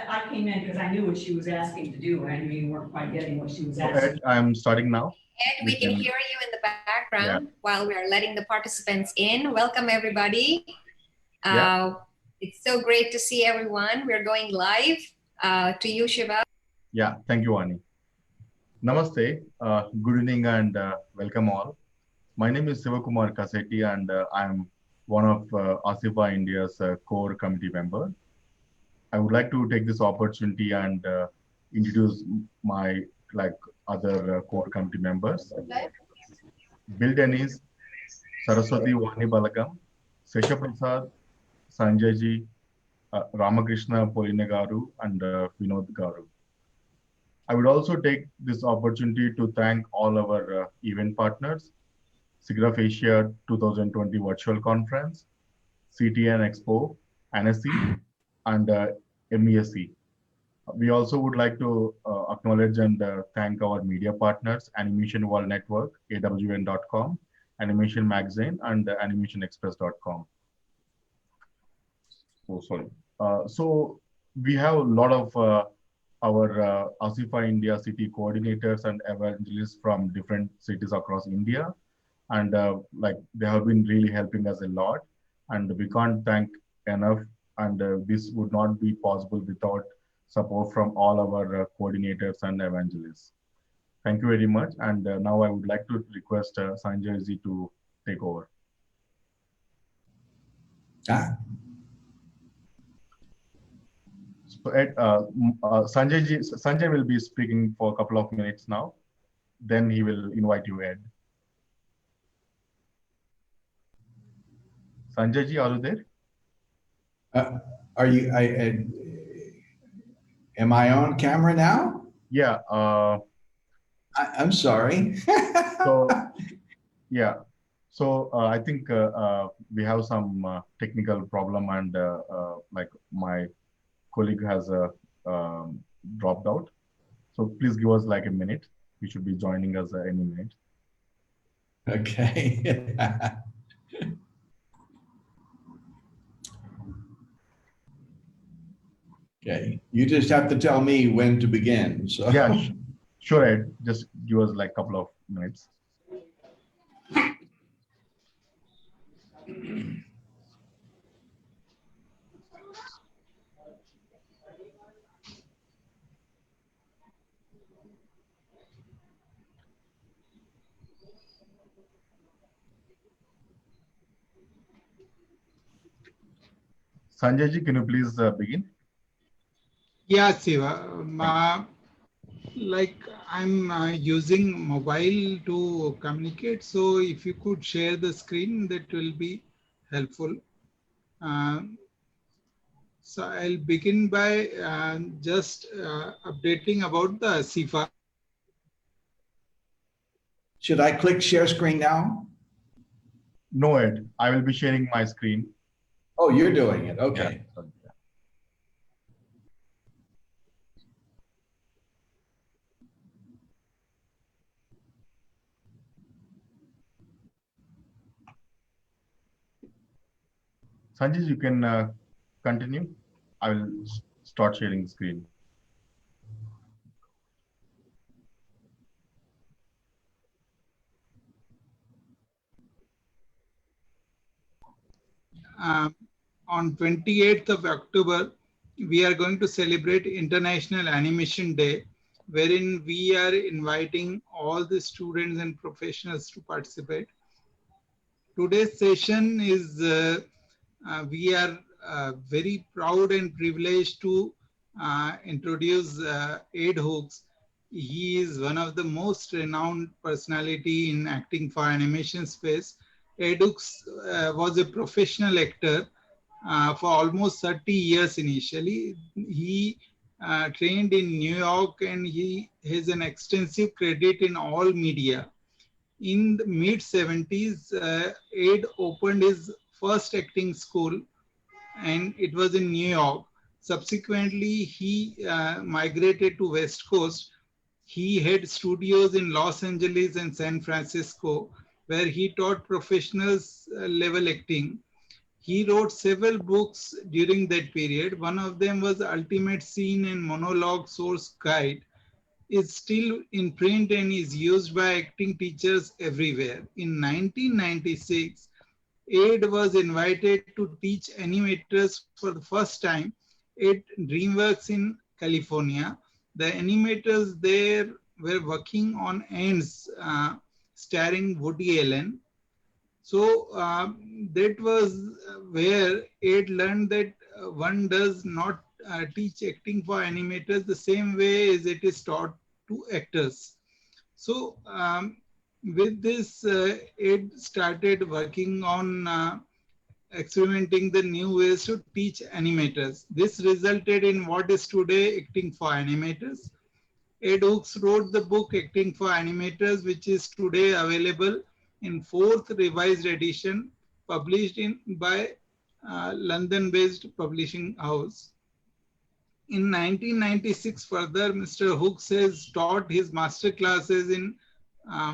I came in because I knew what she was asking to do. I knew you weren't quite getting what she was asking. Ed, I'm starting now. Ed, we can hear you in the background while we are letting the participants in. Welcome, everybody. It's so great to see everyone. We're going live. To you, Shiva. Yeah, thank you, Ani. Namaste, good evening and welcome all. My name is Sivakumar Kasetti and I'm one of ASIFA India's core committee member. I would like to take this opportunity and introduce my other core committee members. Bill Dennis, Saraswati Vani Balagam, Sesha Prasad, Sanjay Ji, Ramakrishna Polinagaru and Vinod Garu. I would also take this opportunity to thank all our event partners, SIGGRAPH Asia 2020 Virtual Conference, CTN Expo, NSE, and MESC. We also would like to acknowledge and thank our media partners, Animation World Network, AWN.com, Animation Magazine, and AnimationExpress.com. Oh, sorry. So we have a lot of our ASIFA India city coordinators and evangelists from different cities across India. And they have been really helping us a lot. And we can't thank enough. And this would not be possible without support from all our coordinators and evangelists. Thank you very much. And now I would like to request Sanjay Ji to take over. So Sanjay will be speaking for a couple of minutes now. Then he will invite you, Ed. Sanjay Ji, are you there? Are you? Am I on camera now? Yeah. I'm sorry. So I think we have some technical problem, and my colleague has dropped out. So please give us like a minute. He should be joining us any minute. Okay. Okay. You just have to tell me when to begin. So. Yeah, sure, Ed. Just give us like a couple of minutes. Sanjay Ji, can you please begin? Yeah, Siva. I'm using mobile to communicate. So if you could share the screen, that will be helpful. So I'll begin by just updating about the ASIFA. Should I click share screen now? No, Ed. I will be sharing my screen. Oh, you're doing it. Okay. Yeah. Sanjay, you can continue. I will start sharing the screen. On 28th of October, we are going to celebrate International Animation Day, wherein we are inviting all the students and professionals to participate. Today's session is, we are very proud and privileged to introduce Ed Hooks. He is one of the most renowned personality in acting for animation space. Ed Hooks was a professional actor for almost 30 years initially. He trained in New York and he has an extensive credit in all media. In the mid-70s, Ed opened his first acting school and it was in New York. Subsequently, he migrated to West Coast. He had studios in Los Angeles and San Francisco, where he taught professionals level acting. He wrote several books during that period. One of them was Ultimate Scene and Monologue Source Guide. Is still in print and is used by acting teachers everywhere. In 1996, Aid was invited to teach animators for the first time at DreamWorks in California. The animators there were working on Ants, starring Woody Allen. So that was where Aid learned that one does not teach acting for animators the same way as it is taught to actors. So with this, Ed started working on experimenting the new ways to teach animators. This resulted in what is today Acting for Animators. Ed Hooks wrote the book Acting for Animators, which is today available in 4th revised edition, published by London-based publishing house. In 1996, further, Mr. Hooks has taught his master classes in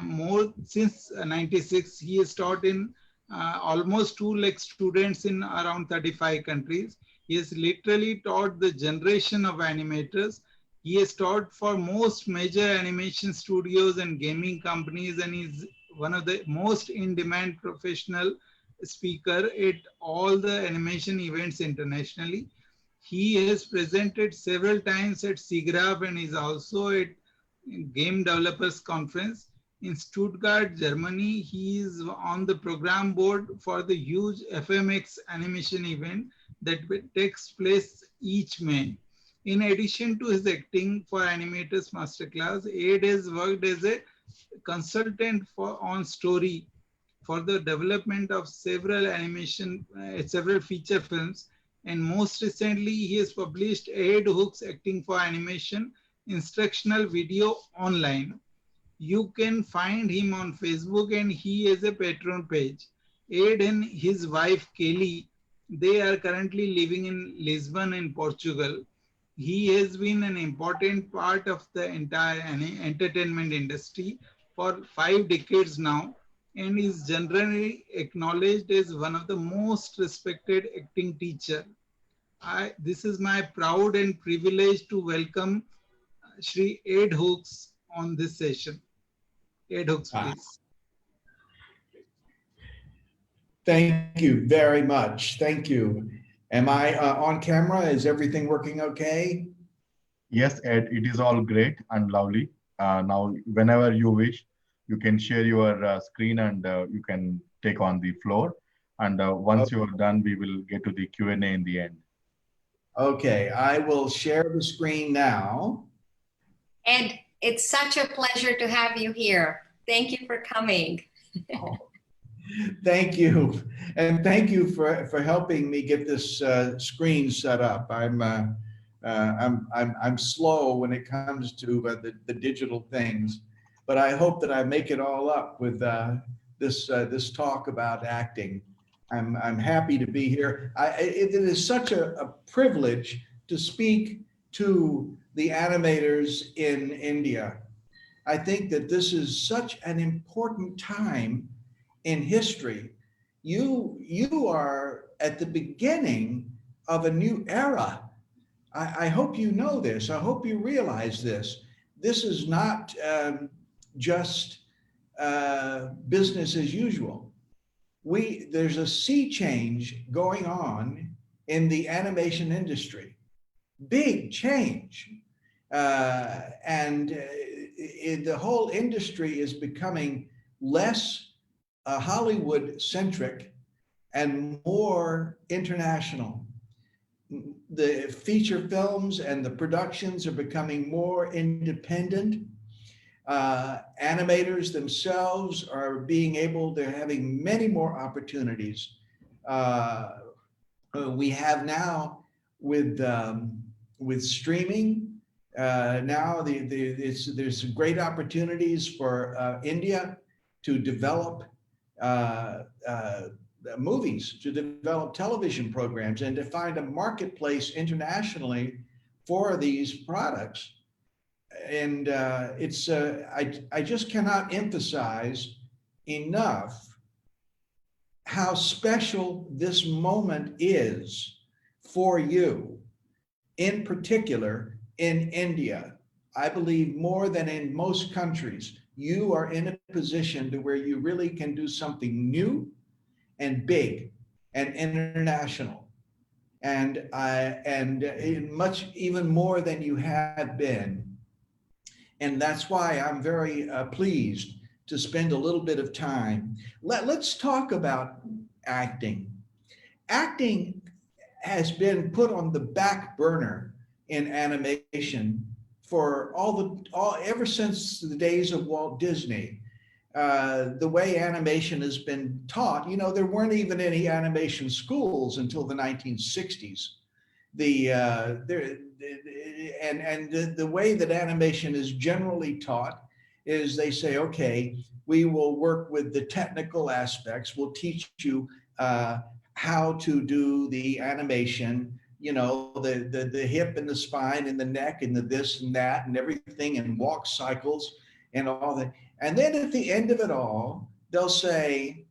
more since 96. He has taught in almost 2 lakh students in around 35 countries. He has literally taught the generation of animators. He has taught for most major animation studios and gaming companies, and is one of the most in-demand professional speaker at all the animation events internationally. He has presented several times at SIGGRAPH and is also at Game Developers Conference. In Stuttgart, Germany, he is on the program board for the huge FMX animation event that takes place each May. In addition to his Acting for Animators Masterclass, Aid has worked as a consultant on story for the development of several several feature films. And most recently, he has published Ed Hooks Acting for Animation instructional video online. You can find him on Facebook, and he has a Patreon page. Ed and his wife Kelly, they are currently living in Lisbon in Portugal. He has been an important part of the entire entertainment industry for 5 decades now, and is generally acknowledged as one of the most respected acting teacher. This is my proud and privilege to welcome Shri Ed Hooks on this session. Ed Hooks, please. Thank you very much. Thank you. Am I on camera? Is everything working okay? Yes, Ed, it is all great and lovely. Now, whenever you wish, you can share your screen and you can take on the floor. And once Okay. you are done, we will get to the Q&A in the end. Okay, I will share the screen now. Ed, it's such a pleasure to have you here. Thank you for coming. Thank you. And thank you for helping me get this screen set up. I'm slow when it comes to the digital things, but I hope that I make it all up with this talk about acting. I'm happy to be here. It is such a privilege to speak to the animators in India. I think that this is such an important time in history. You are at the beginning of a new era. I hope you know this. I hope you realize this. This is not just business as usual. There's a sea change going on in the animation industry. Big change. And the whole industry is becoming less Hollywood centric and more international. The feature films and the productions are becoming more independent. Animators themselves are they're having many more opportunities. We have now with streaming, now there's great opportunities for India to develop movies, to develop television programs, and to find a marketplace internationally for these products. And I just cannot emphasize enough how special this moment is for you, in particular in India. I believe more than in most countries, you are in a position to where you really can do something new and big and international, and much even more than you have been. And that's why I'm very pleased to spend a little bit of time. Let's talk about acting. Acting has been put on the back burner in animation for ever since the days of Walt Disney. The way animation has been taught, there weren't even any animation schools until the 1960s. The way that animation is generally taught is they say, okay, we will work with the technical aspects. We'll teach you how to do the animation, the hip and the spine and the neck and the this and that and everything, and walk cycles and all that. And then at the end of it all, they'll say,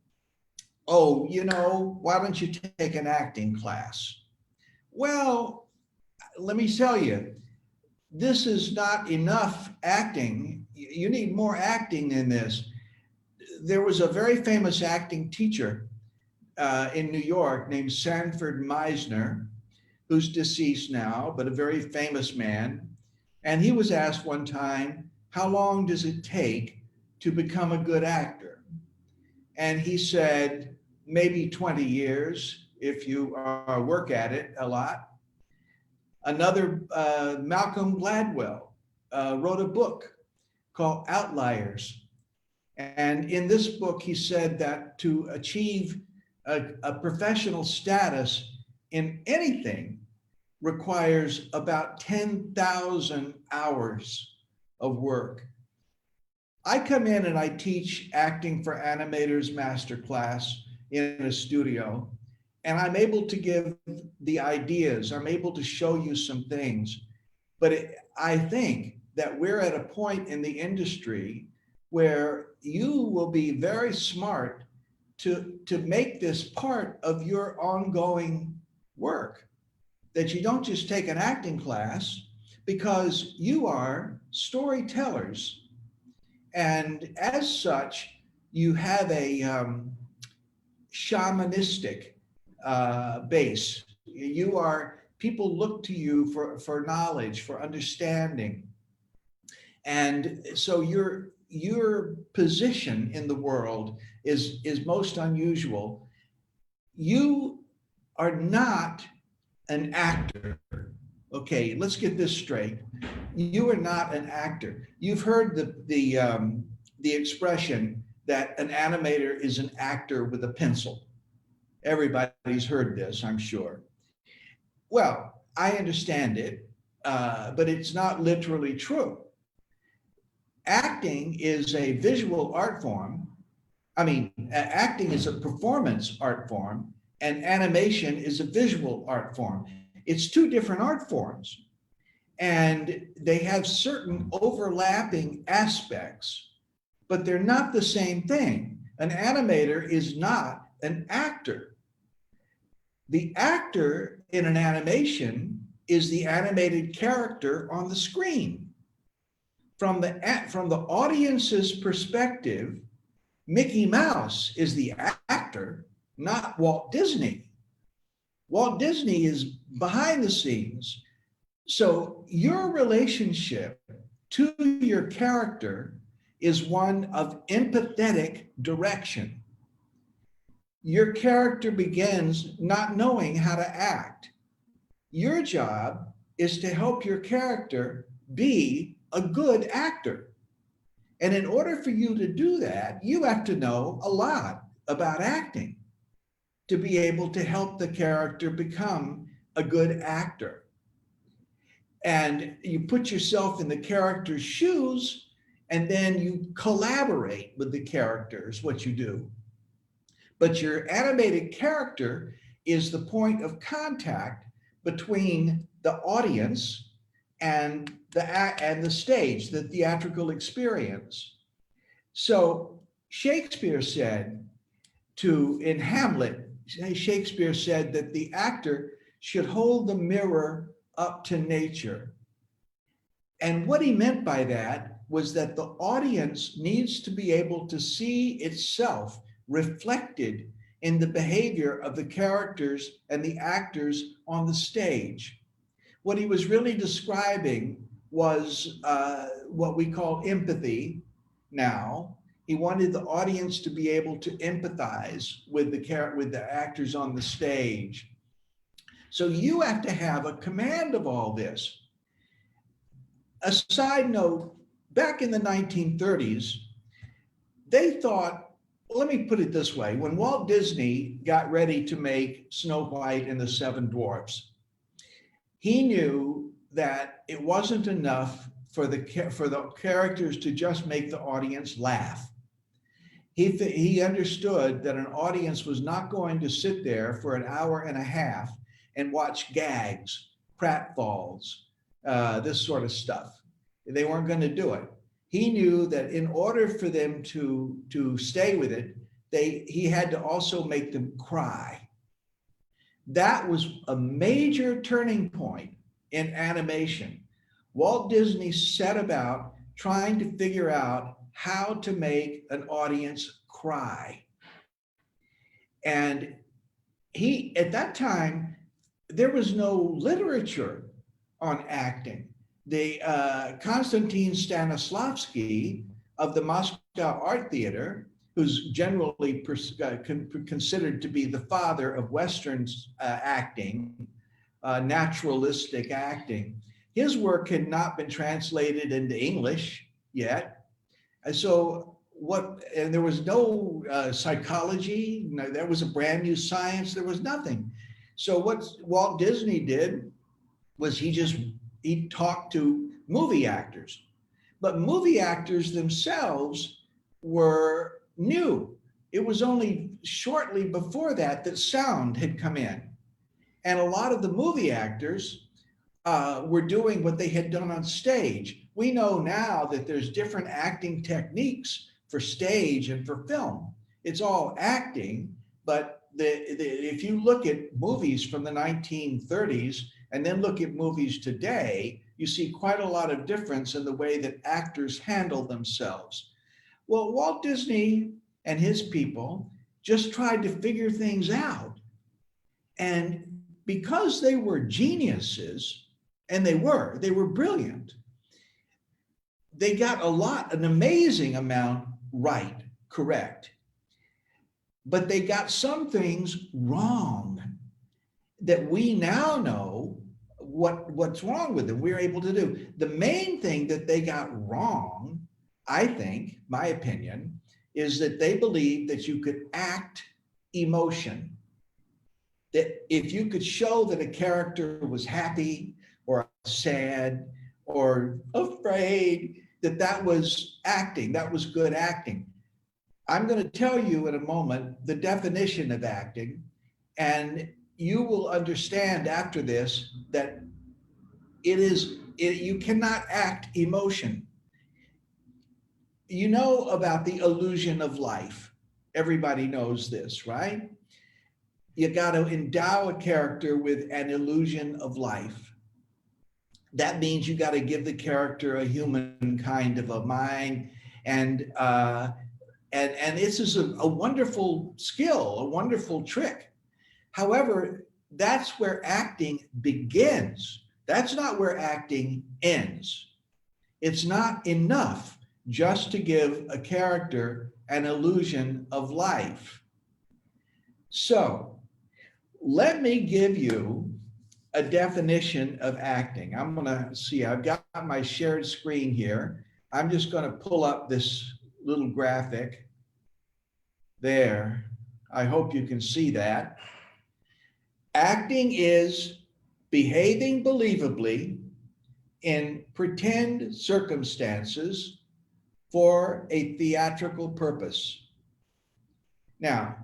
oh, why don't you take an acting class? Well, let me tell you, this is not enough acting. You need more acting than this. There was a very famous acting teacher in New York named Sanford Meisner, who's deceased now, but a very famous man. And he was asked one time, how long does it take to become a good actor? And he said, maybe 20 years if you work at it a lot. Another, Malcolm Gladwell, wrote a book called Outliers. And in this book, he said that to achieve a professional status in anything requires about 10,000 hours of work. I come in and I teach acting for Animators Masterclass in a studio, and I'm able to give the ideas. I'm able to show you some things. But I think that we're at a point in the industry where you will be very smart to make this part of your ongoing work, that you don't just take an acting class, because you are storytellers. And as such, you have a shamanistic base. People look to you for knowledge, for understanding. And so your position in the world is most unusual. You are not an actor. Okay, let's get this straight. You are not an actor. You've heard the expression that an animator is an actor with a pencil. Everybody's heard this, I'm sure. Well, I understand it, but it's not literally true. Acting is a visual art form. Acting is a performance art form, and animation is a visual art form. It's two different art forms, and they have certain overlapping aspects, but they're not the same thing. An animator is not an actor. The actor in an animation is the animated character on the screen. From the audience's perspective, Mickey Mouse is the actor, not Walt Disney. Walt Disney is behind the scenes. So your relationship to your character is one of empathetic direction. Your character begins not knowing how to act. Your job is to help your character be a good actor. And in order for you to do that, you have to know a lot about acting to be able to help the character become a good actor. And you put yourself in the character's shoes, and then you collaborate with the characters, what you do. But your animated character is the point of contact between the audience and the stage, the theatrical experience. So Shakespeare said, in Hamlet, Shakespeare said that the actor should hold the mirror up to nature. And what he meant by that was that the audience needs to be able to see itself reflected in the behavior of the characters and the actors on the stage. What he was really describing was what we call empathy now. He wanted the audience to be able to empathize with the actors on the stage. So you have to have a command of all this. A side note, back in the 1930s, they thought, let me put it this way, when Walt Disney got ready to make Snow White and the Seven Dwarfs, he knew that it wasn't enough for the characters to just make the audience laugh. He understood that an audience was not going to sit there for an hour and a half and watch gags, pratfalls, this sort of stuff. They weren't going to do it. He knew that in order for them to stay with it, he had to also make them cry. That was a major turning point in animation. Walt Disney set about trying to figure out how to make an audience cry. And at that time, there was no literature on acting. Konstantin Stanislavski of the Moscow Art Theater, who's generally considered to be the father of Western acting, naturalistic acting, his work had not been translated into English yet. And so and there was no psychology, there was a brand new science, there was nothing. So what Walt Disney did was he talked to movie actors, but movie actors themselves were new. It was only shortly before that sound had come in. And a lot of the movie actors were doing what they had done on stage. We know now that there's different acting techniques for stage and for film. It's all acting, but if you look at movies from the 1930s and then look at movies today, you see quite a lot of difference in the way that actors handle themselves. Well, Walt Disney and his people just tried to figure things out. And because they were geniuses, and they were brilliant, they got an amazing amount right, correct. But they got some things wrong that we now know what's wrong with them. We're able to do. The main thing that they got wrong, I think, my opinion, is that they believed that you could act emotion. That if you could show that a character was happy or sad or afraid, that was acting, that was good acting. I'm going to tell you in a moment the definition of acting, and you will understand after this that you cannot act emotion. You know about the illusion of life. Everybody knows this, right? You got to endow a character with an illusion of life. That means you got to give the character a human kind of a mind, and this is a wonderful skill, a wonderful trick. However, that's where acting begins. That's not where acting ends. It's not enough just to give a character an illusion of life. So let me give you a definition of acting. I'm going to see, I've got my shared screen here. I'm just going to pull up this little graphic there. I hope you can see that. Acting is behaving believably in pretend circumstances for a theatrical purpose. Now,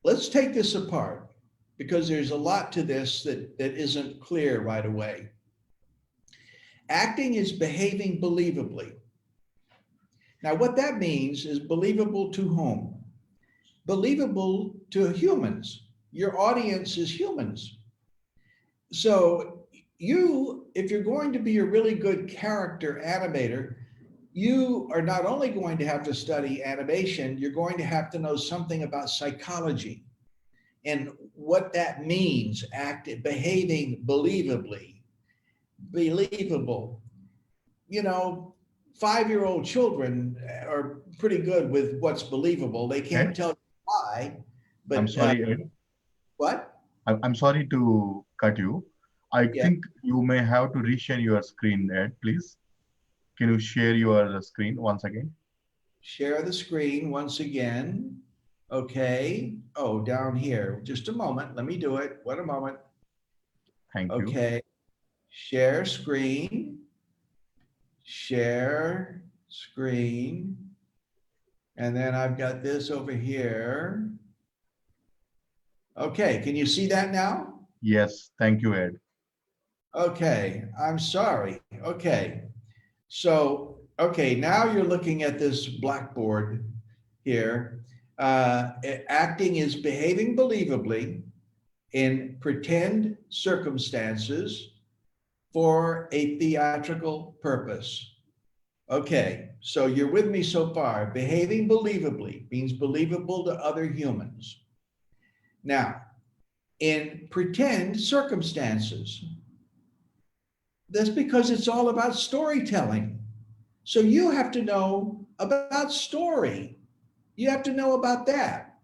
let's take this apart, because there's a lot to this that isn't clear right away. Acting is behaving believably. Now, what that means is believable to whom? believable to humans. Your audience is humans. So you, if you're going to be a really good character animator, you are not only going to have to study animation, you're going to have to know something about psychology and what that means, behaving believably, believable. You know, 5-year-old children are pretty good with what's believable. They can't Ed, tell you why, but I'm sorry, Ed. what? I'm sorry to cut you. I Yeah, think you may have to reshare your screen, Ed, please. Can you share your screen once again? share the screen once again. Okay. Oh, down here. Just a moment. Let me do it. What a moment. Thank you. Okay. Share screen. Share screen. And then I've got this over here. Okay. Can you see that now? Yes, thank you, Ed. Okay. I'm sorry. Okay. So, okay, now you're looking at this blackboard here. Acting is behaving believably in pretend circumstances for a theatrical purpose. Okay, so you're with me so far. Behaving believably means believable to other humans. Now, in pretend circumstances, that's because it's all about storytelling. So you have to know about story. You have to know about that.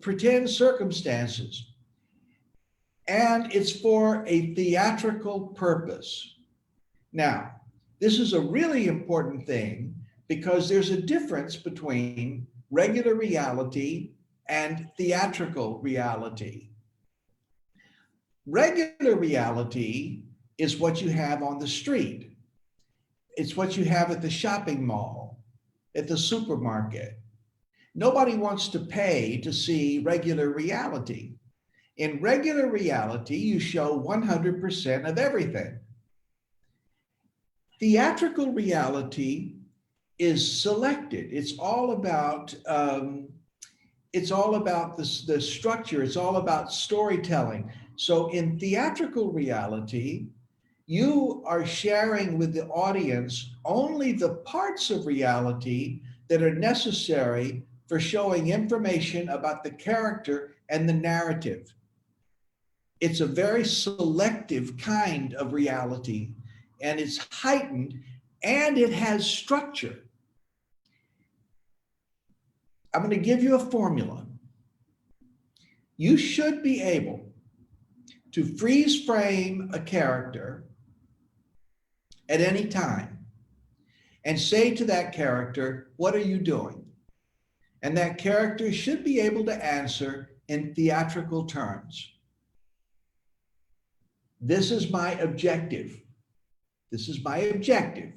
Pretend circumstances. And it's for a theatrical purpose. Now, this is a really important thing because there's a difference between regular reality and theatrical reality. Regular reality is what you have on the street. It's what you have at the shopping mall, at the supermarket. Nobody wants to pay to see regular reality. In regular reality, you show 100% of everything. Theatrical reality is selected. It's all about the structure. It's all about storytelling. So in theatrical reality, you are sharing with the audience only the parts of reality that are necessary for showing information about the character and the narrative. It's a very selective kind of reality, and it's heightened, and it has structure. I'm going to give you a formula. You should be able to freeze frame a character at any time and say to that character, what are you doing? And that character should be able to answer in theatrical terms. This is my objective. This is my objective.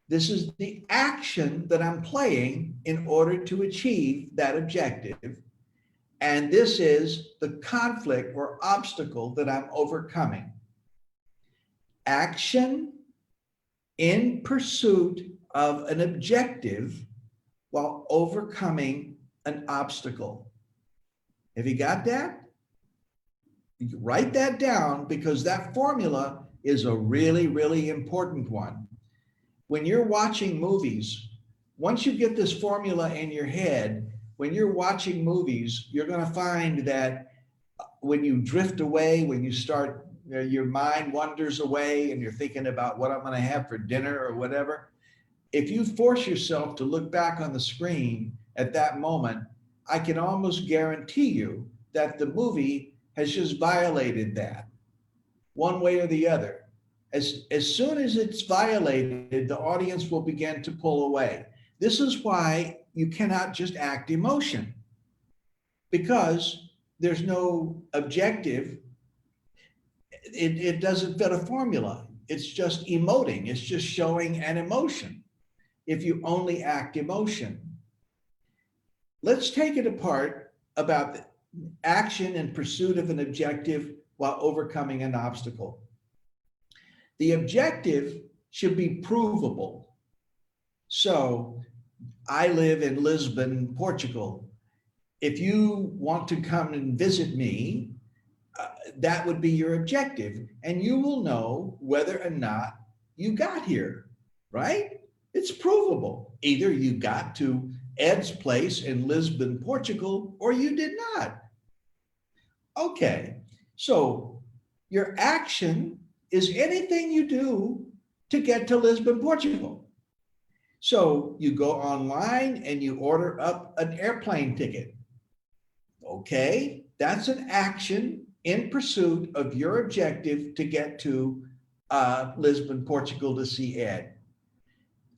This is the action that I'm playing in order to achieve that objective. And this is the conflict or obstacle that I'm overcoming. Action in pursuit of an objective while overcoming an obstacle. Have you got that? You write that down because that formula is a really, really important one. When you're watching movies, once you get this formula in your head, when you're watching movies, you're going to find that when you drift away, when you start, your mind wanders away and you're thinking about what I'm going to have for dinner or whatever. If you force yourself to look back on the screen at that moment, I can almost guarantee you that the movie has just violated that one way or the other. As soon as it's violated, the audience will begin to pull away. This is why you cannot just act emotion, because there's no objective. It doesn't fit a formula. It's just emoting. It's just showing an emotion if you only act emotion. Let's take it apart about the action in pursuit of an objective while overcoming an obstacle. The objective should be provable. So I live in Lisbon, Portugal, if you want to come and visit me, that would be your objective, and you will know whether or not you got here, right? It's provable. Either you got to Ed's place in Lisbon, Portugal, or you did not. Okay, so your action is anything you do to get to Lisbon, Portugal. So you go online and you order up an airplane ticket. Okay, that's an action in pursuit of your objective to get to Lisbon, Portugal to see Ed.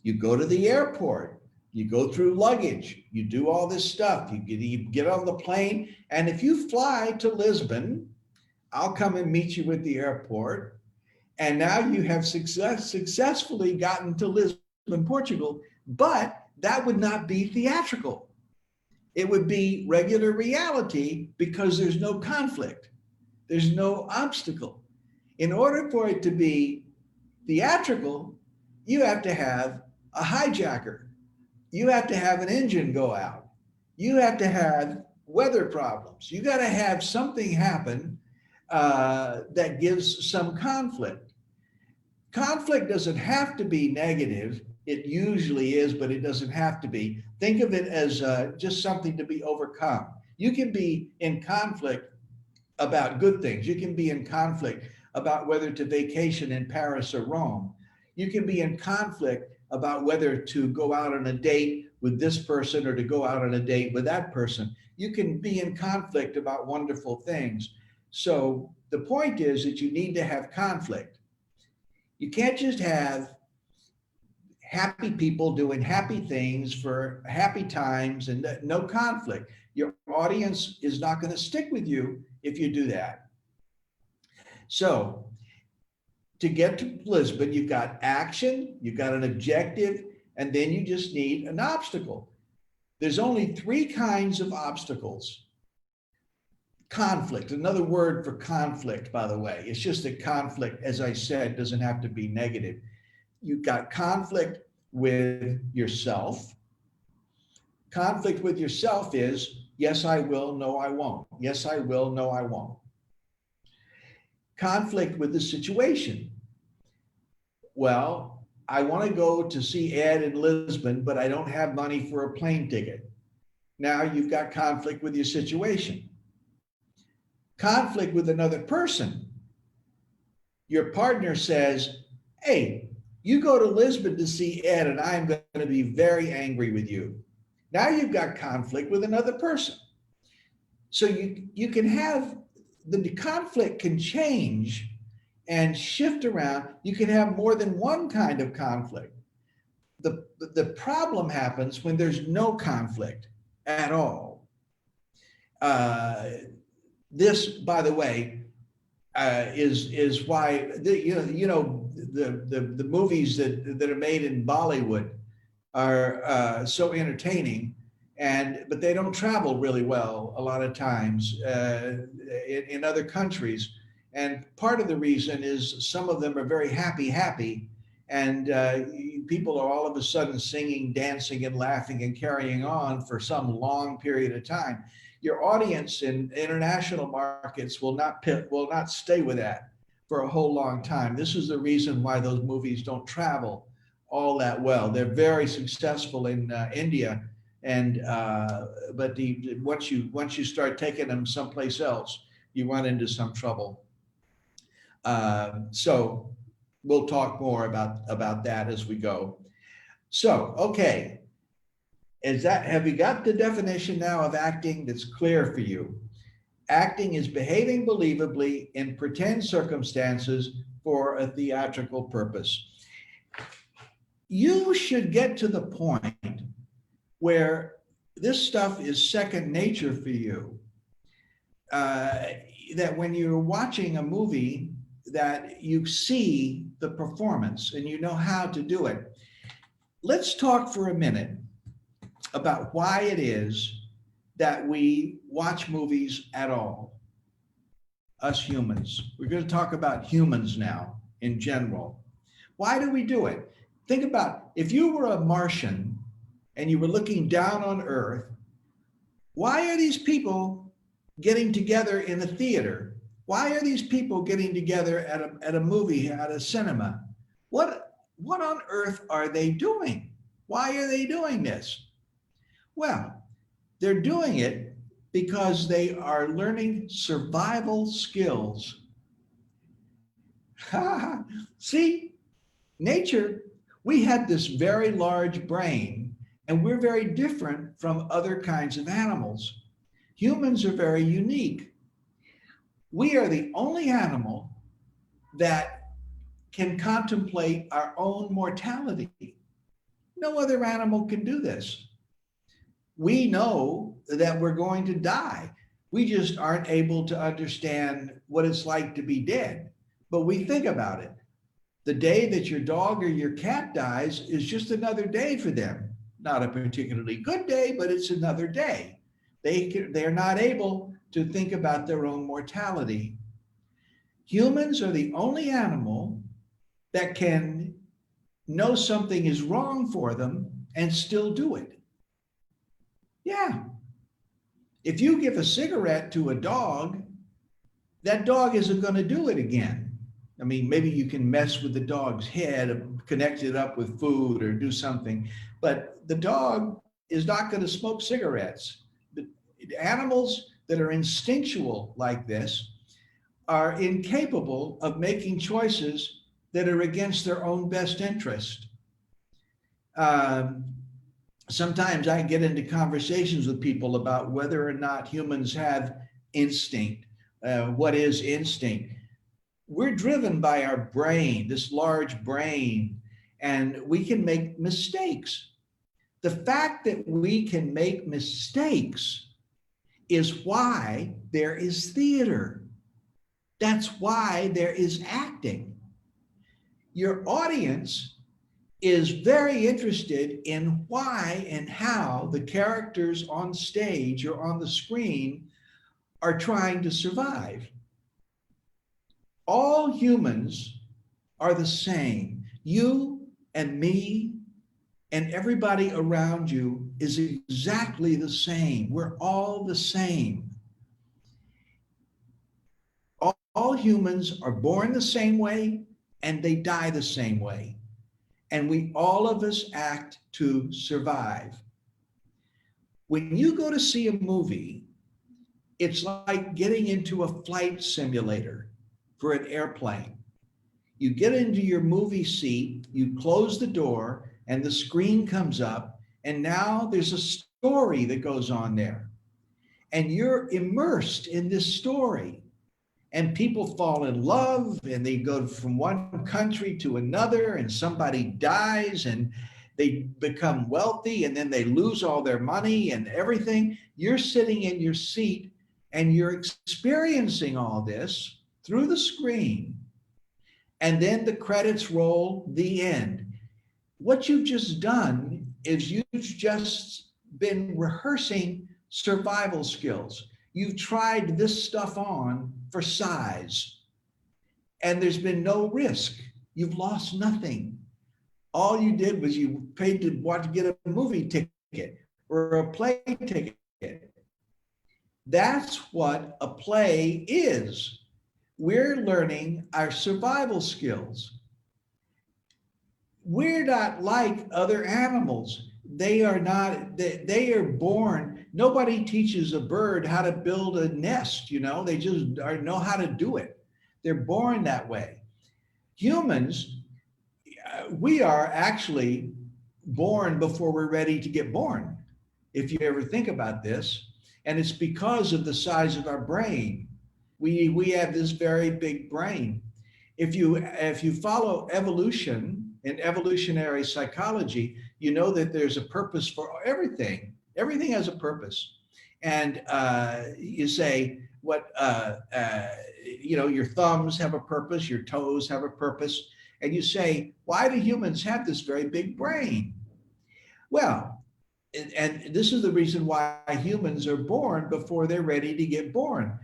You go to the airport, you go through luggage, you do all this stuff, you get on the plane, and if you fly to Lisbon, I'll come and meet you at the airport, and now you have successfully gotten to Lisbon, Portugal, but that would not be theatrical. It would be regular reality because there's no conflict. There's no obstacle. In order for it to be theatrical, you have to have a hijacker. You have to have an engine go out. You have to have weather problems. You got to have something happen that gives some conflict. Conflict doesn't have to be negative. It usually is, but it doesn't have to be. Think of it as just something to be overcome. You can be in conflict about good things. You can be in conflict about whether to vacation in Paris or Rome. You can be in conflict about whether to go out on a date with this person or to go out on a date with that person. You can be in conflict about wonderful things. So the point is that you need to have conflict. You can't just have happy people doing happy things for happy times and no conflict. Your audience is not going to stick with you if you do that. So to get to Lisbon, you've got action, you've got an objective, and then you just need an obstacle. There's only 3 kinds of obstacles. Conflict, another word for conflict, by the way. It's just that conflict, as I said, doesn't have to be negative. You've got conflict with yourself. Conflict with yourself is, yes, I will, no, I won't. Yes, I will, no, I won't. Conflict with the situation. Well, I want to go to see Ed in Lisbon, but I don't have money for a plane ticket. Now you've got conflict with your situation. Conflict with another person. Your partner says, hey, you go to Lisbon to see Ed and I'm going to be very angry with you. Now you've got conflict with another person. So you can have, the conflict can change and shift around. You can have more than one kind of conflict. The problem happens when there's no conflict at all. This, by the way, is why the movies that are made in Bollywood are so entertaining, but they don't travel really well a lot of times in other countries. And part of the reason is some of them are very happy, and people are all of a sudden singing, dancing, and laughing and carrying on for some long period of time. Your audience in international markets will not stay with that for a whole long time. This is the reason why those movies don't travel all that well. They're very successful in India, but once you start taking them someplace else, you run into some trouble. So we'll talk more about that as we go. So, okay. Have you got the definition now of acting that's clear for you? Acting is behaving believably in pretend circumstances for a theatrical purpose. You should get to the point where this stuff is second nature for you. That when you're watching a movie, that you see the performance and you know how to do it. Let's talk for a minute about why it is that we watch movies at all, us humans. We're going to talk about humans now in general. Why do we do it? Think about if you were a Martian and you were looking down on Earth, Why are these people getting together in a theater? Why are these people getting together at a movie, at a cinema? What on earth are they doing? Why are they doing this? Well, they're doing it because they are learning survival skills. See, nature, we had this very large brain, and we're very different from other kinds of animals. Humans are very unique. We are the only animal that can contemplate our own mortality. No other animal can do this. We know that we're going to die. We just aren't able to understand what it's like to be dead. But we think about it. The day that your dog or your cat dies is just another day for them. Not a particularly good day, but it's another day. They're not able to think about their own mortality. Humans are the only animal that can know something is wrong for them and still do it. Yeah. If you give a cigarette to a dog, that dog isn't going to do it again. I mean, maybe you can mess with the dog's head, connect it up with food or do something, but the dog is not going to smoke cigarettes. The animals that are instinctual like this are incapable of making choices that are against their own best interest. Sometimes I get into conversations with people about whether or not humans have instinct. What is instinct? We're driven by our brain, this large brain, and we can make mistakes. The fact that we can make mistakes is why there is theater. That's why there is acting. Your audience is very interested in why and how the characters on stage or on the screen are trying to survive. All humans are the same. You and me and everybody around you is exactly the same. We're all the same. All humans are born the same way and they die the same way. And all of us act to survive. When you go to see a movie, it's like getting into a flight simulator for an airplane. You get into your movie seat, you close the door, and the screen comes up, and now there's a story that goes on there. And you're immersed in this story. And people fall in love, and they go from one country to another, and somebody dies, and they become wealthy, and then they lose all their money and everything. You're sitting in your seat, and you're experiencing all this through the screen. And then the credits roll, the end. What you've just done is you've just been rehearsing survival skills. You've tried this stuff on for size, and there's been no risk. You've lost nothing. All you did was you paid to get a movie ticket or a play ticket. That's what a play is. We're learning our survival skills. We're not like other animals. They are not, they are born. Nobody teaches a bird how to build a nest, they just know how to do it. They're born that way. Humans, we are actually born before we're ready to get born, if you ever think about this. And it's because of the size of our brain. We have this very big brain. If you follow evolution and evolutionary psychology, you know that there's a purpose for everything. Everything has a purpose. And you say, your thumbs have a purpose, your toes have a purpose. And you say, why do humans have this very big brain? Well, and this is the reason why humans are born before they're ready to get born.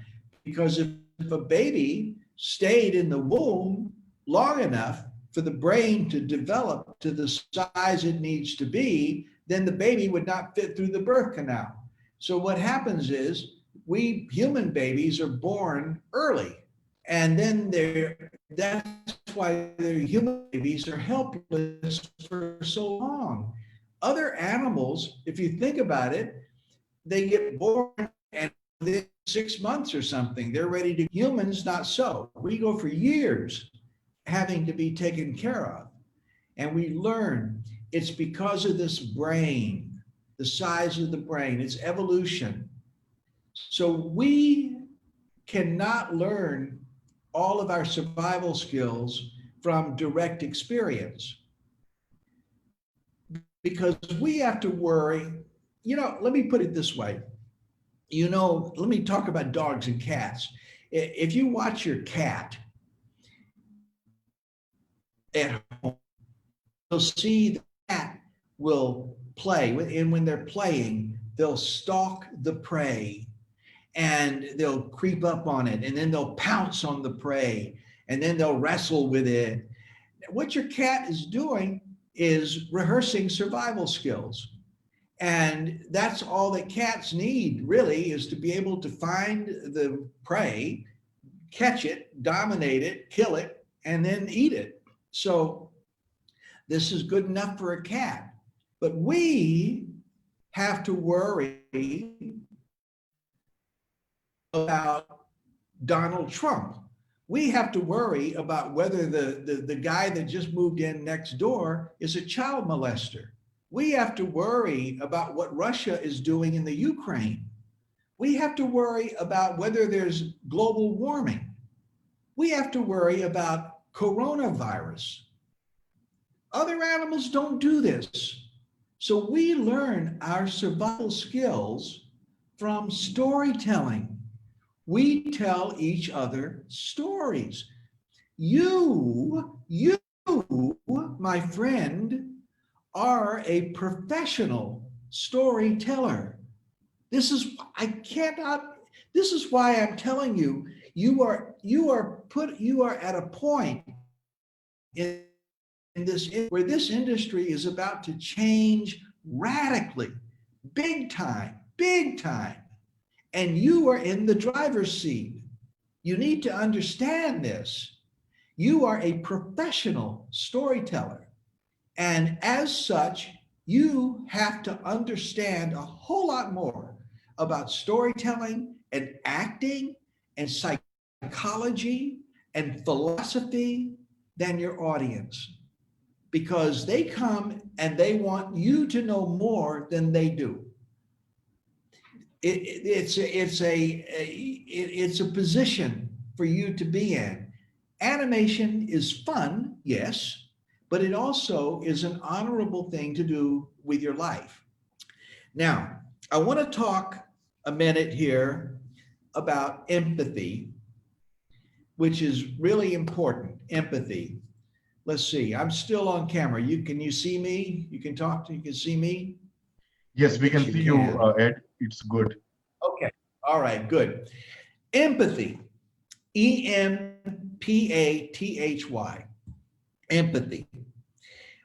Because if a baby stayed in the womb long enough for the brain to develop to the size it needs to be, then the baby would not fit through the birth canal. So what happens is we human babies are born early, and then that's why the human babies are helpless for so long. Other animals, if you think about it, they get born and within 6 months or something, they're ready to. Humans, not so. We go for years having to be taken care of. And we learn it's because of this brain, the size of the brain, it's evolution. So we cannot learn all of our survival skills from direct experience because we have to worry. Let me put it this way. Let me talk about dogs and cats. If you watch your cat at home, you'll see the cat will play, and when they're playing, they'll stalk the prey and they'll creep up on it, and then they'll pounce on the prey, and then they'll wrestle with it. What your cat is doing is rehearsing survival skills. And that's all that cats need, really, is to be able to find the prey, catch it, dominate it, kill it, and then eat it. So this is good enough for a cat. But we have to worry about Donald Trump. We have to worry about whether the guy that just moved in next door is a child molester. We have to worry about what Russia is doing in the Ukraine. We have to worry about whether there's global warming. We have to worry about coronavirus. Other animals don't do this. So we learn our survival skills from storytelling. We tell each other stories. You, my friend, are a professional storyteller. This is why I'm telling you, you are at a point in this where this industry is about to change radically, big time. And you are in the driver's seat. You need to understand this. You are a professional storyteller. And as such, you have to understand a whole lot more about storytelling and acting and psychology and philosophy than your audience, because they come and they want you to know more than they do. It's a position for you to be in. Animation is fun, yes, but it also is an honorable thing to do with your life. Now, I want to talk a minute here about empathy, which is really important. Empathy. Let's see. I'm still on camera. Can you see me? You can see me? Yes, we can see you, Ed. It's good. Okay. All right, good. Empathy. E-M-P-A-T-H-Y. Empathy.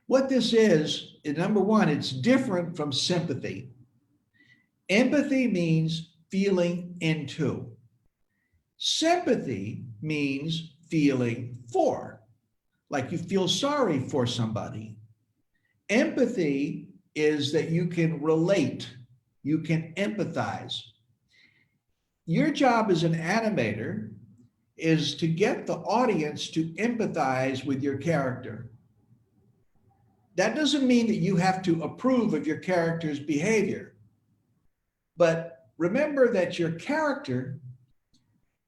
What this is, number one, it's different from sympathy. Empathy means feeling into. Sympathy means feeling for, like you feel sorry for somebody. Empathy is that you can relate, you can empathize. Your job as an animator is to get the audience to empathize with your character. That doesn't mean that you have to approve of your character's behavior. But remember that your character,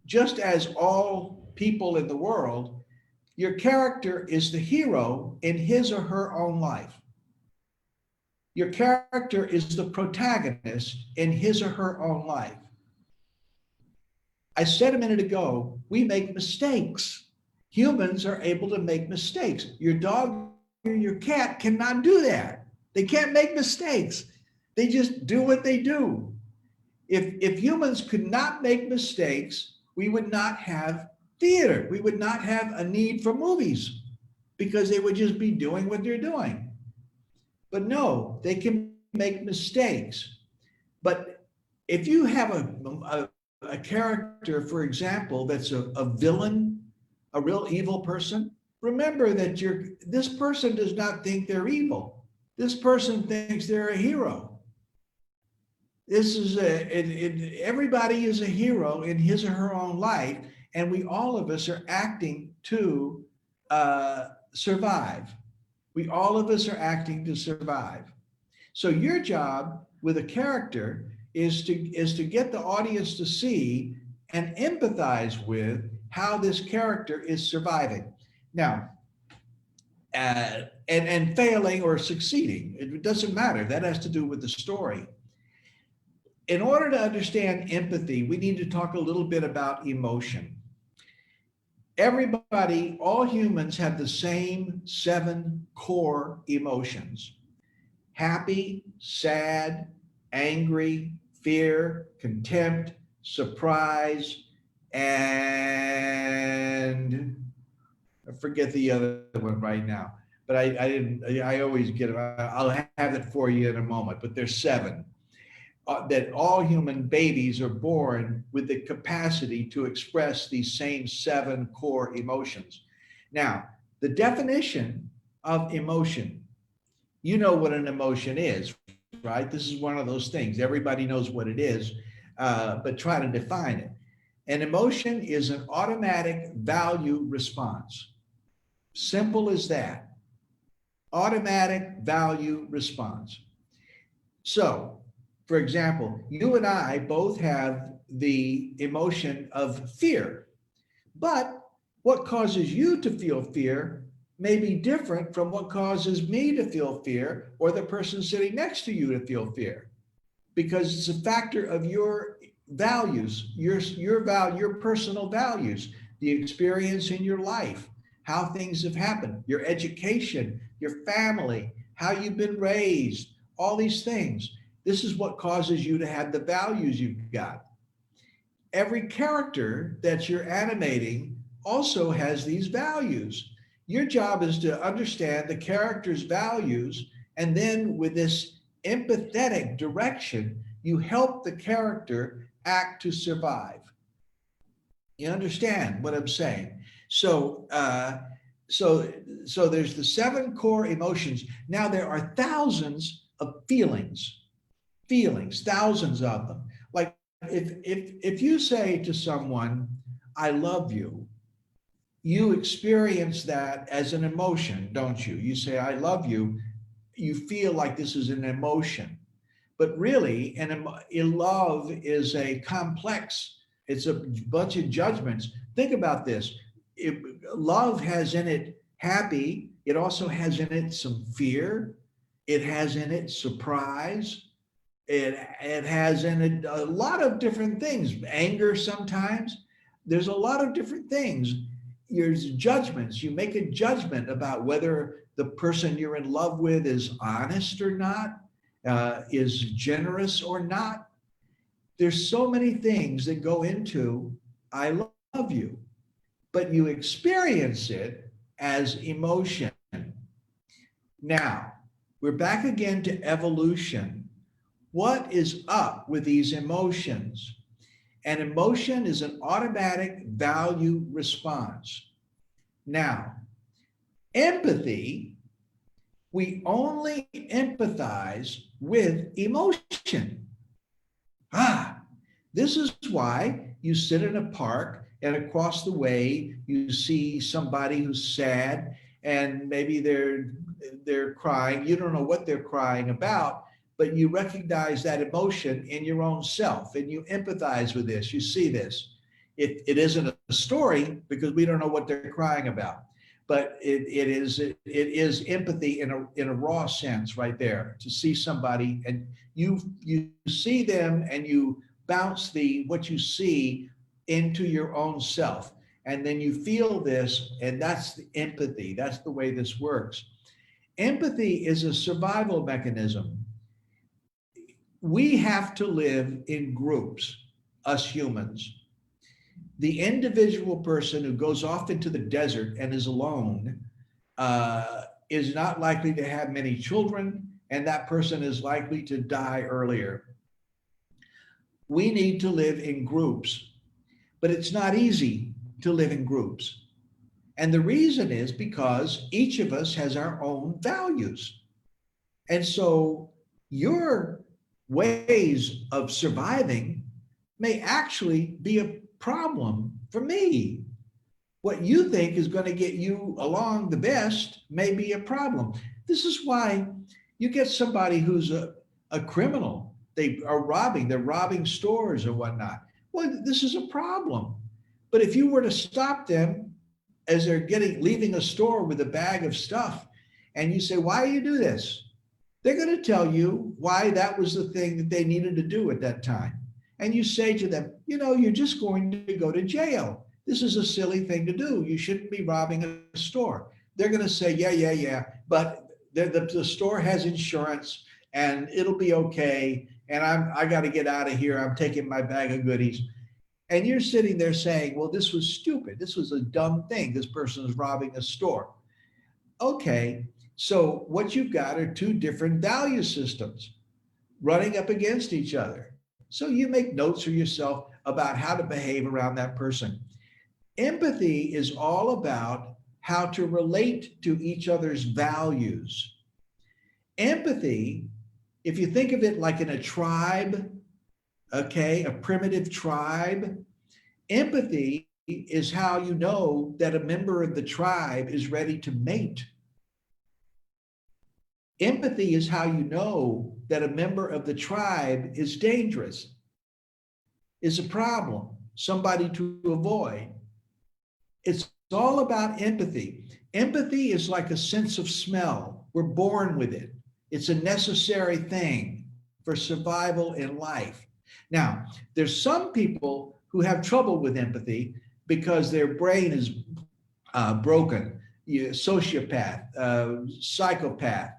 just as all people in the world, your character is the hero in his or her own life. Your character is the protagonist in his or her own life. I said a minute ago, we make mistakes. Humans are able to make mistakes. Your dog or your cat cannot do that. They can't make mistakes. They just do what they do. If humans could not make mistakes, we would not have theater. We would not have a need for movies because they would just be doing what they're doing. But no, they can make mistakes. But if you have a character, for example, that's a villain, a real evil person, remember that this person does not think they're evil. This person thinks they're a hero. This is everybody is a hero in his or her own life, and all of us are acting to survive. All of us are acting to survive. So your job with a character is to get the audience to see and empathize with how this character is surviving. Now, and failing or succeeding, it doesn't matter. That has to do with the story. In order to understand empathy, we need to talk a little bit about emotion. Everybody, all humans have the same 7 core emotions: happy, sad, angry, fear, contempt, surprise, and I forget the other one right now, but I always get it. I'll have it for you in a moment, but there's 7. That all human babies are born with the capacity to express these same 7 core emotions. Now, the definition of emotion, you know what an emotion is, right? This is one of those things. Everybody knows what it is, but try to define it. An emotion is an automatic value response. Simple as that. Automatic value response. So, for example, you and I both have the emotion of fear, but what causes you to feel fear may be different from what causes me to feel fear or the person sitting next to you to feel fear, because it's a factor of your values, your personal values, the experience in your life, how things have happened, your education, your family, how you've been raised, all these things. This is what causes you to have the values you've got. Every character that you're animating also has these values. Your job is to understand the character's values, and then with this empathetic direction, you help the character act to survive. You understand what I'm saying? So there's the 7 core emotions. Now there are thousands of feelings, thousands of them. Like if you say to someone, I love you, you experience that as an emotion, don't you? You say, I love you. You feel like this is an emotion, but really, love is a complex, it's a bunch of judgments. Think about this. Love has in it happy. It also has in it some fear. It has in it surprise. It has in it a lot of different things, anger sometimes. There's a lot of different things. There's judgments. You make a judgment about whether the person you're in love with is honest or not, is generous or not. There's so many things that go into I love you, but you experience it as emotion. Now, we're back again to evolution. What is up with these emotions? An emotion is an automatic value response. Now, empathy, we only empathize with emotion. This is why you sit in a park and across the way you see somebody who's sad and maybe they're crying. You don't know what they're crying about, but you recognize that emotion in your own self and you empathize with this. You see this. It isn't a story because we don't know what they're crying about, but it is empathy in a raw sense right there, to see somebody and you see them and you bounce what you see into your own self. And then you feel this, and that's the empathy. That's the way this works. Empathy is a survival mechanism. We have to live in groups, us humans. The individual person who goes off into the desert and is alone is not likely to have many children, and that person is likely to die earlier. we need to live in groups, but it's not easy to live in groups. And the reason is because each of us has our own values. And so your ways of surviving may actually be a problem for me. What you think is going to get you along the best may be a problem. This is why you get somebody who's a criminal. They're robbing stores or whatnot. Well, this is a problem. But if you were to stop them as they're leaving a store with a bag of stuff, and you say, why do you do this? They're going to tell you why that was the thing that they needed to do at that time. And you say to them, you're just going to go to jail. This is a silly thing to do. You shouldn't be robbing a store. They're going to say, yeah, but the store has insurance and it'll be okay. And I got to get out of here. I'm taking my bag of goodies. And you're sitting there saying, well, this was stupid. This was a dumb thing. This person is robbing a store. Okay, so what you've got are two different value systems running up against each other. So you make notes for yourself about how to behave around that person. Empathy is all about how to relate to each other's values. Empathy, if you think of it like in a tribe, okay, a primitive tribe, empathy is how you know that a member of the tribe is ready to mate. Empathy is how you know that a member of the tribe is dangerous, is a problem, somebody to avoid. It's all about empathy. Empathy is like a sense of smell. We're born with it. It's a necessary thing for survival in life. Now, there's some people who have trouble with empathy because their brain is broken. Sociopath, psychopath,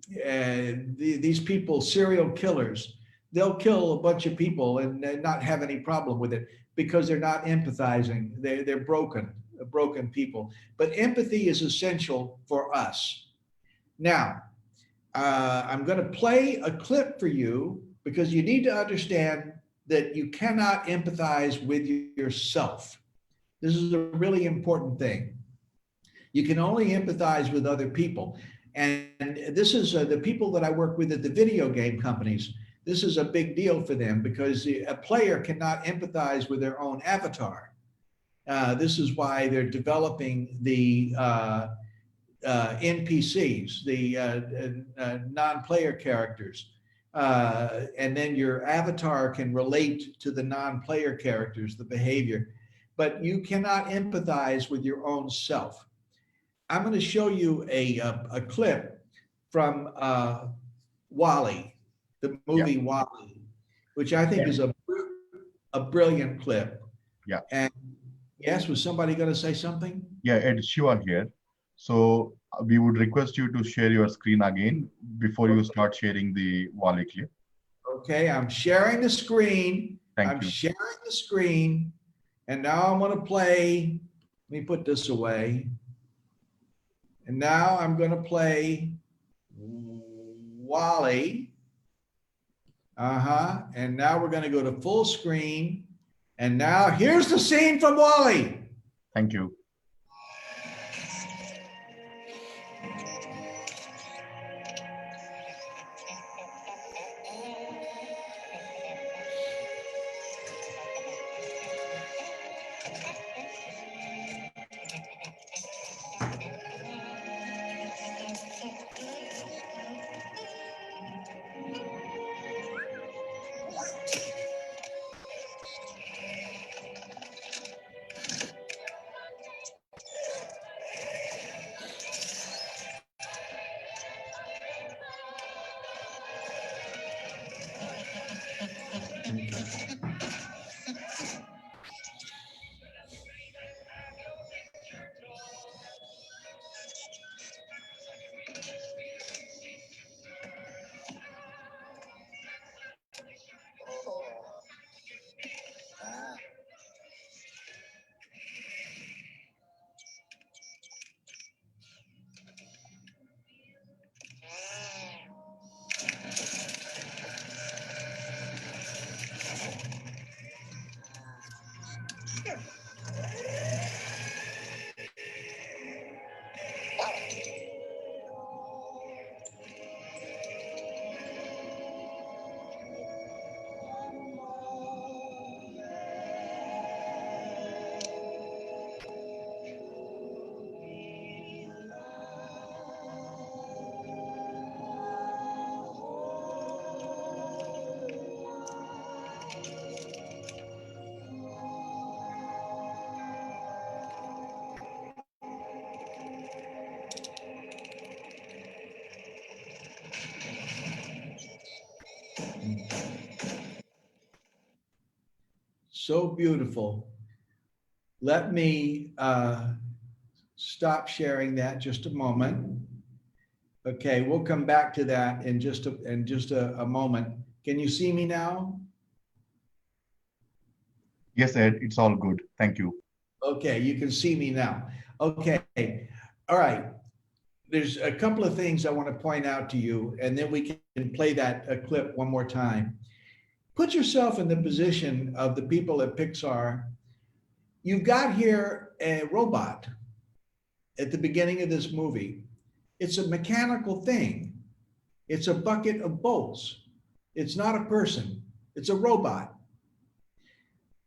these people, serial killers, they'll kill a bunch of people and not have any problem with it because they're not empathizing. They're broken people. But empathy is essential for us. Now, I'm going to play a clip for you because you need to understand that you cannot empathize with yourself. This is a really important thing. You can only empathize with other people. And this is the people that I work with at the video game companies. This is a big deal for them because a player cannot empathize with their own avatar. This is why they're developing the NPCs, the non-player characters. And then your avatar can relate to the non-player characters, the behavior, but you cannot empathize with your own self. I'm going to show you a clip from WALL-E, the movie WALL-E, which I think is a brilliant clip. Yeah. And yes, was somebody going to say something? Yeah, Ed, Shiva here. So we would request you to share your screen again before you start sharing the WALL-E clip. Okay, I'm sharing the screen. Thank you. Sharing the screen. And now I'm going to play. Let me put this away. And now I'm going to play WALL-E. And now we're going to go to full screen. And now here's the scene from WALL-E. Thank you. So beautiful. Let me stop sharing that just a moment. Okay, we'll come back to that in just a moment. Can you see me now? Yes, Ed, it's all good. Thank you. Okay, you can see me now. Okay, all right. There's a couple of things I want to point out to you, and then we can play that clip one more time. Put yourself in the position of the people at Pixar. You've got here a robot at the beginning of this movie. It's a mechanical thing. It's a bucket of bolts. It's not a person. It's a robot.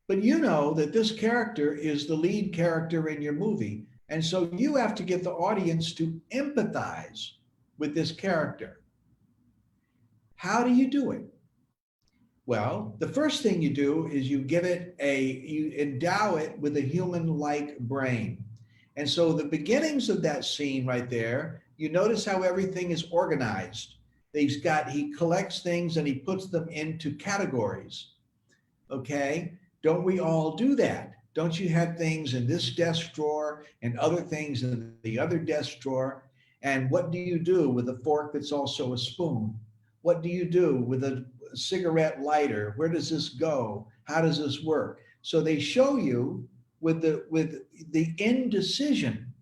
But you know that this character is the lead character in your movie. And so you have to get the audience to empathize with this character. How do you do it? Well, the first thing you do is you endow it with a human-like brain. And so the beginnings of that scene right there, you notice how everything is organized. He collects things and he puts them into categories. Okay? Don't we all do that? Don't you have things in this desk drawer and other things in the other desk drawer? And what do you do with a fork that's also a spoon? What do you do with a cigarette lighter? Where does this go? How does this work? So they show you with the indecision,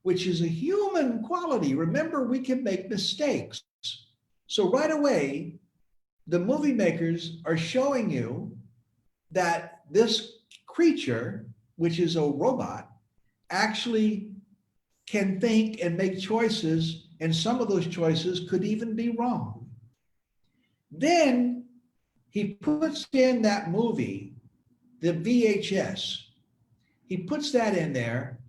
which is a human quality. Remember, we can make mistakes. So right away, the movie makers are showing you that this creature, which is a robot, actually can think and make choices, and some of those choices could even be wrong. Then he puts in that movie, the VHS. He puts that in there,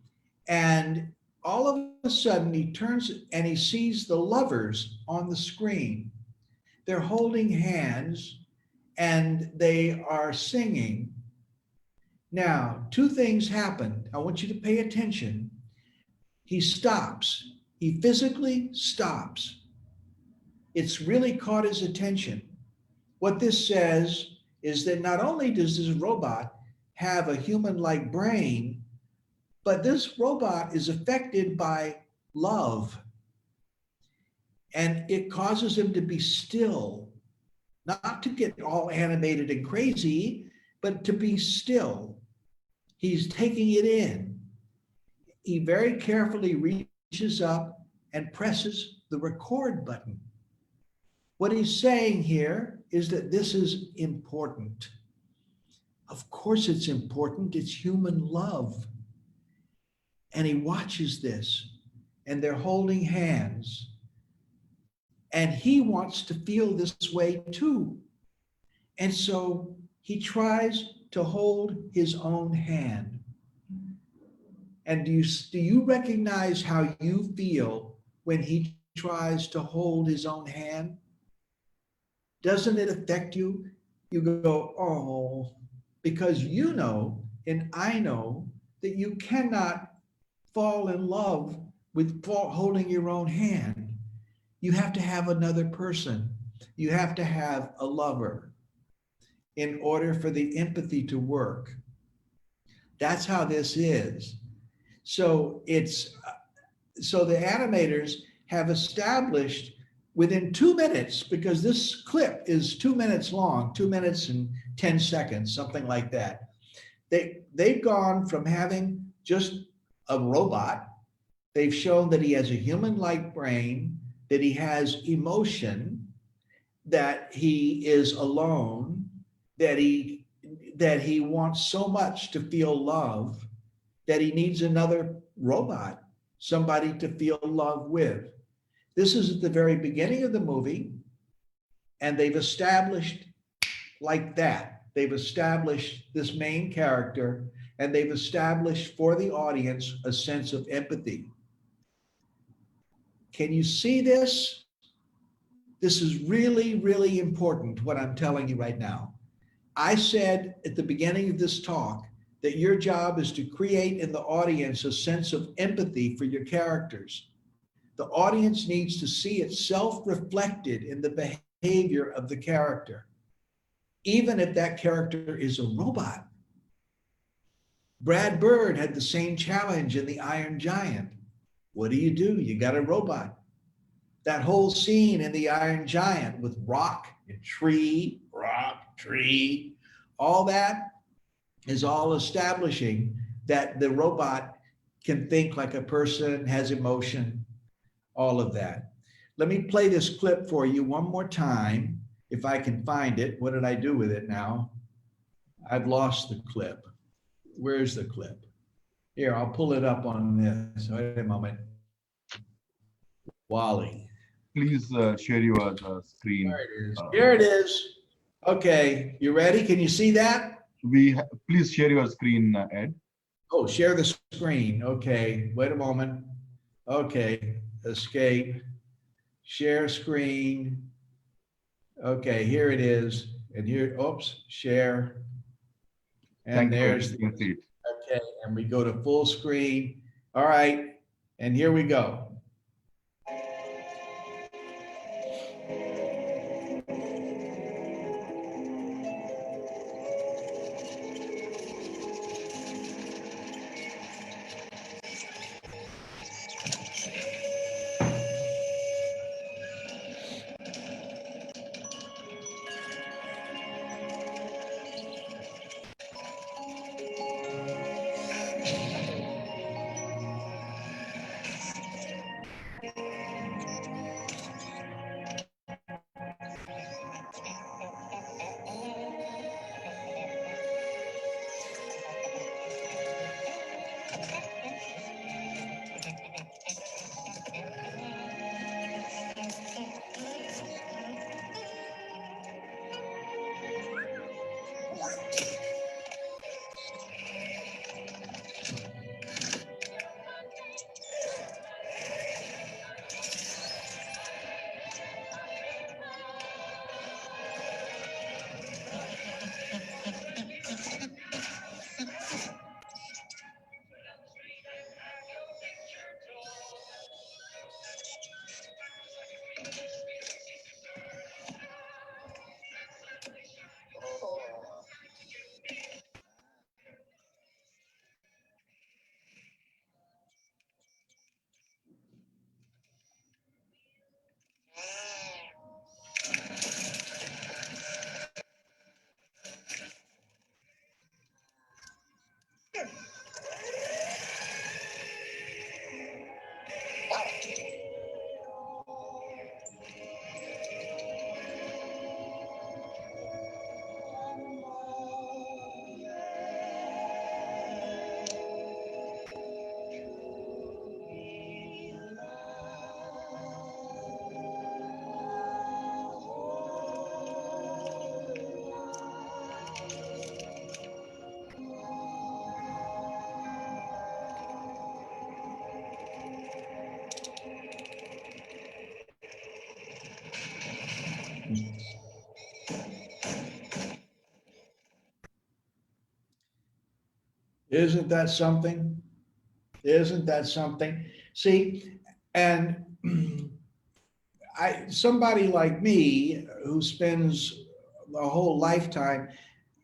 and all of a sudden he turns and he sees the lovers on the screen. They're holding hands and they are singing. Now, two things happened. I want you to pay attention. He stops. He physically stops. It's really caught his attention. What this says is that not only does this robot have a human-like brain, but this robot is affected by love. And it causes him to be still, not to get all animated and crazy, but to be still. He's taking it in. He very carefully reaches up and presses the record button. What he's saying here is that this is important. Of course it's important. It's human love. And he watches this, and they're holding hands. And he wants to feel this way too. And so he tries to hold his own hand. And do you recognize how you feel when he tries to hold his own hand? Doesn't it affect you? You go, oh, because you know, and I know, that you cannot fall in love with holding your own hand. You have to have another person. You have to have a lover in order for the empathy to work. That's how this is. So the animators have established within 2 minutes, because this clip is 2 minutes long, 2 minutes and 10 seconds, something like that. They've gone from having just a robot. They've shown that he has a human-like brain, that he has emotion, that he is alone, that that he wants so much to feel love that he needs another robot, somebody to feel love with. This is at the very beginning of the movie, and they've established like that. They've established this main character, and they've established for the audience a sense of empathy. Can you see this? This is really, really important, what I'm telling you right now. I said at the beginning of this talk that your job is to create in the audience a sense of empathy for your characters. The audience needs to see itself reflected in the behavior of the character, even if that character is a robot. Brad Bird had the same challenge in The Iron Giant. What do? You got a robot. That whole scene in The Iron Giant with rock, tree, all that is all establishing that the robot can think like a person, has emotion, all of that. Let me play this clip for you one more time, if I can find it. What did I do with it now? I've lost the clip. Where's the clip? Here, I'll pull it up on this. Wait a moment. Wally. Please share your screen. There it is. Here it is. Okay, you ready? Can you see that? Please share your screen, Ed. Oh, share the screen. Okay, wait a moment. Okay, escape, share screen. Okay, here it is. And here, oops, share. And there's, okay, and we go to full screen. All right, and here we go. Isn't that something? Isn't that something? See, and somebody like me who spends a whole lifetime,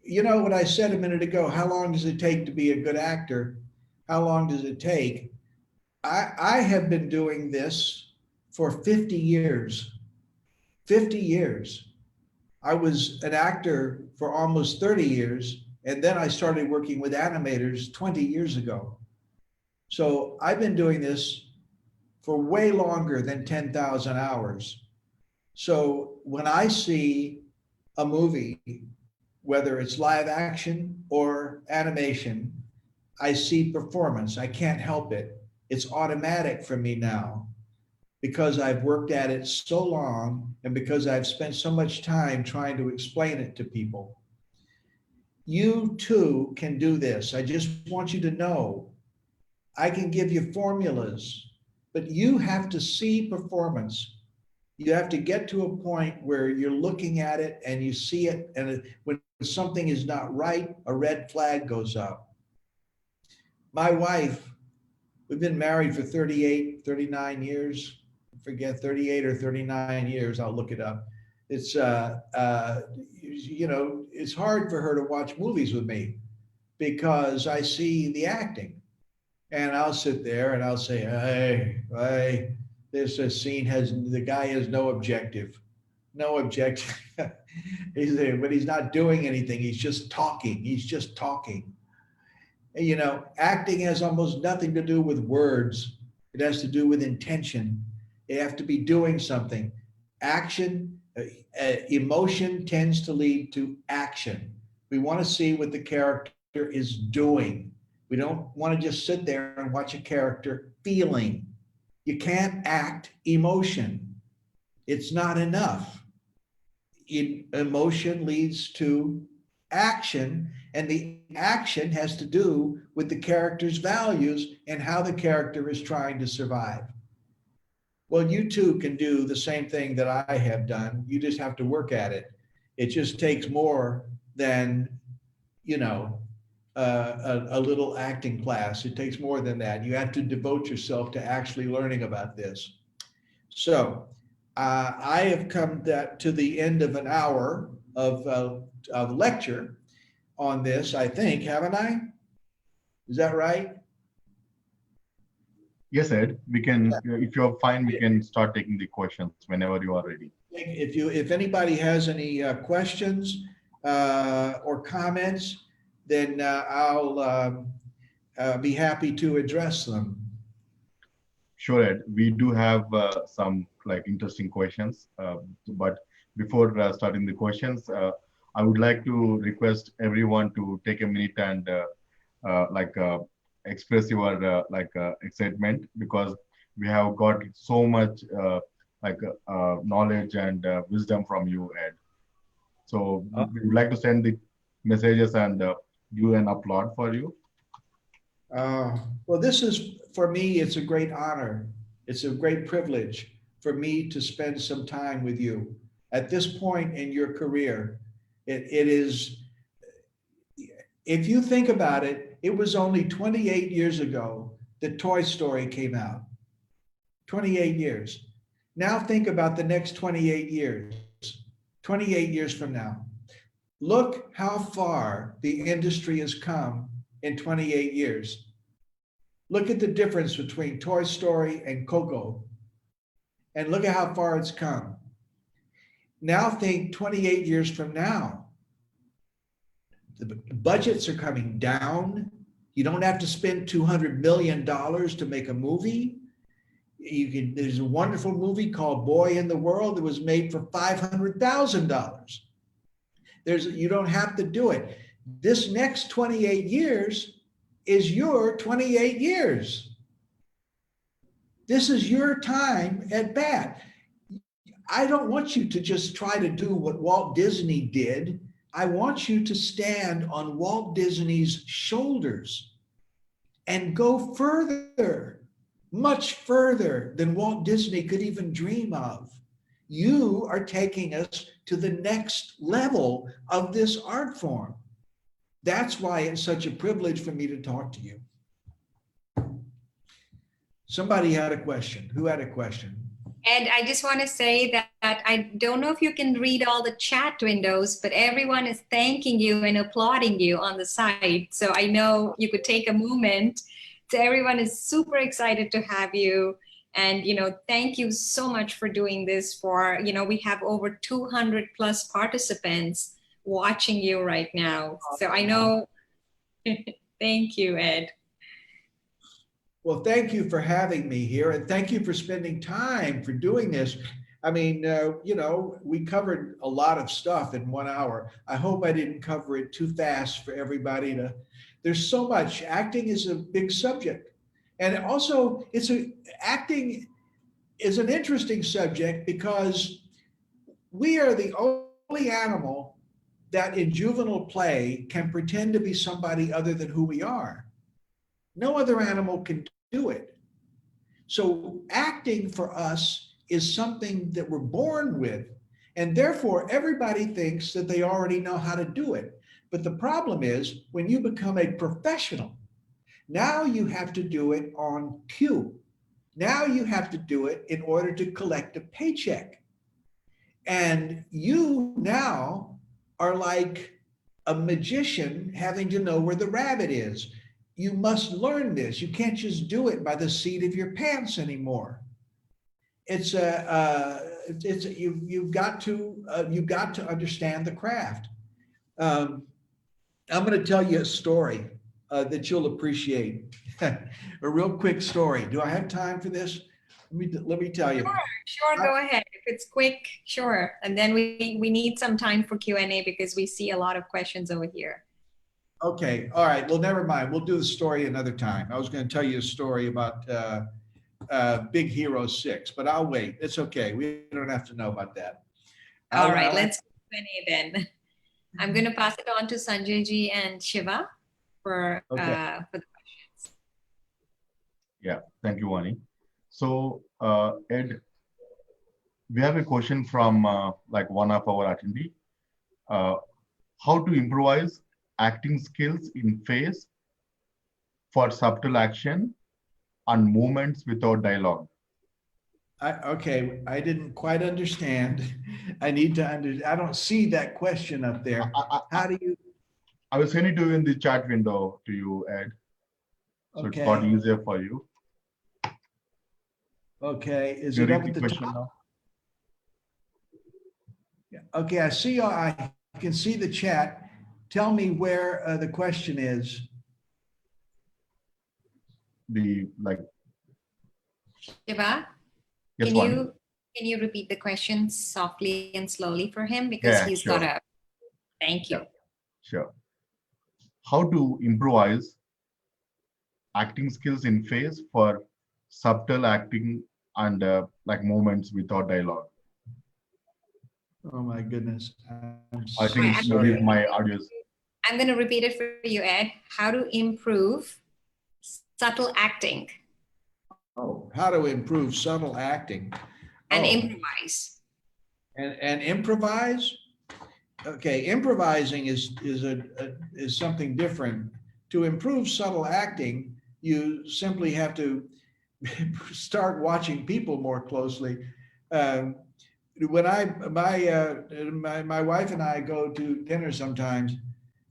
you know what I said a minute ago, how long does it take to be a good actor? How long does it take? I have been doing this for 50 years. 50 years. I was an actor for almost 30 years, and then I started working with animators 20 years ago. So I've been doing this for way longer than 10,000 hours. So when I see a movie whether it's live action or animation, I see performance. I can't help it. It's automatic for me now because I've worked at it so long and because I've spent so much time trying to explain it to people. You too can do this. I just want you to know I can give you formulas, but you have to see performance. You have to get to a point where you're looking at it and you see it, and when something is not right, a red flag goes up. My wife, we've been married for 38, 39 years. I forget, 38 or 39 years. I'll look it up. It's, it's hard for her to watch movies with me because I see the acting. And I'll sit there and I'll say, hey, this scene the guy has no objective. No objective. But he's not doing anything. He's just talking. He's just talking. And, acting has almost nothing to do with words. It has to do with intention. You have to be doing something. Action, emotion tends to lead to action. We want to see what the character is doing. We don't want to just sit there and watch a character feeling. You can't act emotion. It's not enough. Emotion leads to action, and the action has to do with the character's values and how the character is trying to survive. Well, you too can do the same thing that I have done. You just have to work at it. It just takes more than, a little acting class. It takes more than that. You have to devote yourself to actually learning about this. So I have come to the end of an hour of lecture on this, I think, haven't I? Is that right? Yes, Ed, we can, if you're fine, we can start taking the questions whenever you are ready. If anybody has any questions or comments, then I'll be happy to address them. Sure, Ed. We do have some interesting questions, but before starting the questions, I would like to request everyone to take a minute and express your excitement, because we have got so much knowledge and wisdom from you, Ed. So we would like to send the messages and do an applaud for you. Well, this is, for me, it's a great honor. It's a great privilege for me to spend some time with you. At this point in your career, it is, if you think about it, it was only 28 years ago that Toy Story came out. 28 years. Now think about the next 28 years. 28 years from now. Look how far the industry has come in 28 years. Look at the difference between Toy Story and Coco, and look at how far it's come. Now think 28 years from now. The budgets are coming down. You don't have to spend $200 million to make a movie. There's a wonderful movie called Boy in the World that was made for $500,000. You don't have to do it. This next 28 years is your 28 years. This is your time at bat. I don't want you to just try to do what Walt Disney did. I want you to stand on Walt Disney's shoulders and go further, much further than Walt Disney could even dream of. You are taking us to the next level of this art form. That's why it's such a privilege for me to talk to you. Somebody had a question. Who had a question? Ed, I just want to say that I don't know if you can read all the chat windows, but everyone is thanking you and applauding you on the site. So I know you could take a moment. So everyone is super excited to have you. And, thank you so much for doing this we have over 200 plus participants watching you right now. So I know, thank you, Ed. Well, thank you for having me here, and thank you for spending time for doing this. I mean, we covered a lot of stuff in 1 hour. I hope I didn't cover it too fast for everybody to. There's so much. Acting is a big subject, and also acting is an interesting subject because we are the only animal that in juvenile play can pretend to be somebody other than who we are. No other animal can do it. So acting for us is something that we're born with, and therefore everybody thinks that they already know how to do it. But the problem is when you become a professional, now you have to do it on cue. Now you have to do it in order to collect a paycheck. And you now are like a magician having to know where the rabbit is. You must learn this. You can't just do it by the seat of your pants anymore. You've got to understand the craft. I'm going to tell you a story that you'll appreciate. A real quick story. Do I have time for this? Let me tell you. Sure, go ahead. If it's quick, sure. And then we need some time for Q&A because we see a lot of questions over here. Okay, all right. Well, never mind. We'll do the story another time. I was going to tell you a story about Big Hero 6, but I'll wait. It's okay. We don't have to know about that. All right, let's do Q&A then. I'm going to pass it on to Sanjay ji and Shiva for the questions. Yeah, thank you, Vani. So, Ed, we have a question from like one of our attendee. How to improvise acting skills in face for subtle action and movements without dialogue? Okay, I didn't quite understand. I need to understand. I don't see that question up there. How do you? I will send it to you in the chat window to you, Ed. So Okay. It's got easier for you. Okay, is You it read up the at the question top? now? Yeah. Okay, I see. I can see the chat. Tell me where the question is. Shiva, Yes, can you repeat the question softly and slowly for him because he's sure. got a. Thank you. Sure. How to improvise acting skills in face for subtle acting and like movements without dialogue? Oh my goodness. I think maybe my audio is. I'm going to repeat it for you, Ed. How to improve subtle acting. Oh, how to improve subtle acting. And improvise. And improvise? Okay, improvising is something different. To improve subtle acting, you simply have to start watching people more closely. When my wife and I go to dinner sometimes,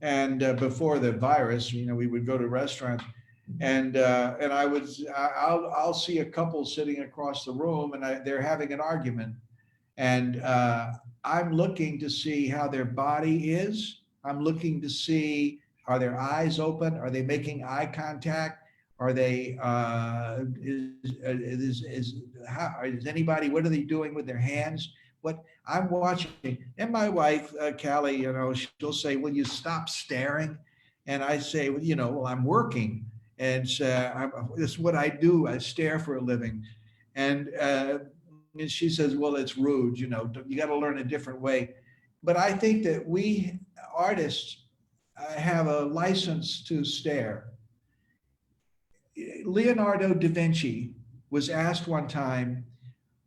and before the virus, we would go to restaurants, and I'll see a couple sitting across the room, and they're having an argument, and I'm looking to see how their body is. I'm looking to see, are their eyes open? Are they making eye contact? Are they, is anybody, what are they doing with their hands? What I'm watching, and my wife, Callie, she'll say, will you stop staring? And I say, well, I'm working. And this is what I do. I stare for a living. And she says, well, it's rude. You got to learn a different way. But I think that we artists have a license to stare. Leonardo da Vinci was asked one time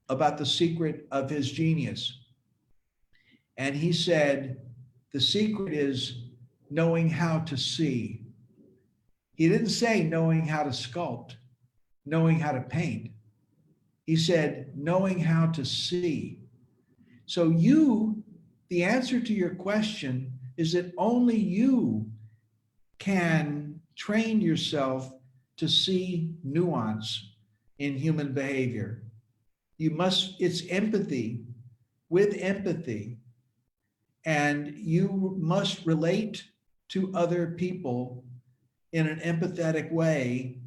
about the secret of his genius. And he said, the secret is knowing how to see. He didn't say knowing how to sculpt, knowing how to paint. He said, knowing how to see. So the answer to your question is that only you can train yourself to see nuance in human behavior. It's empathy with empathy. And you must relate to other people in an empathetic way.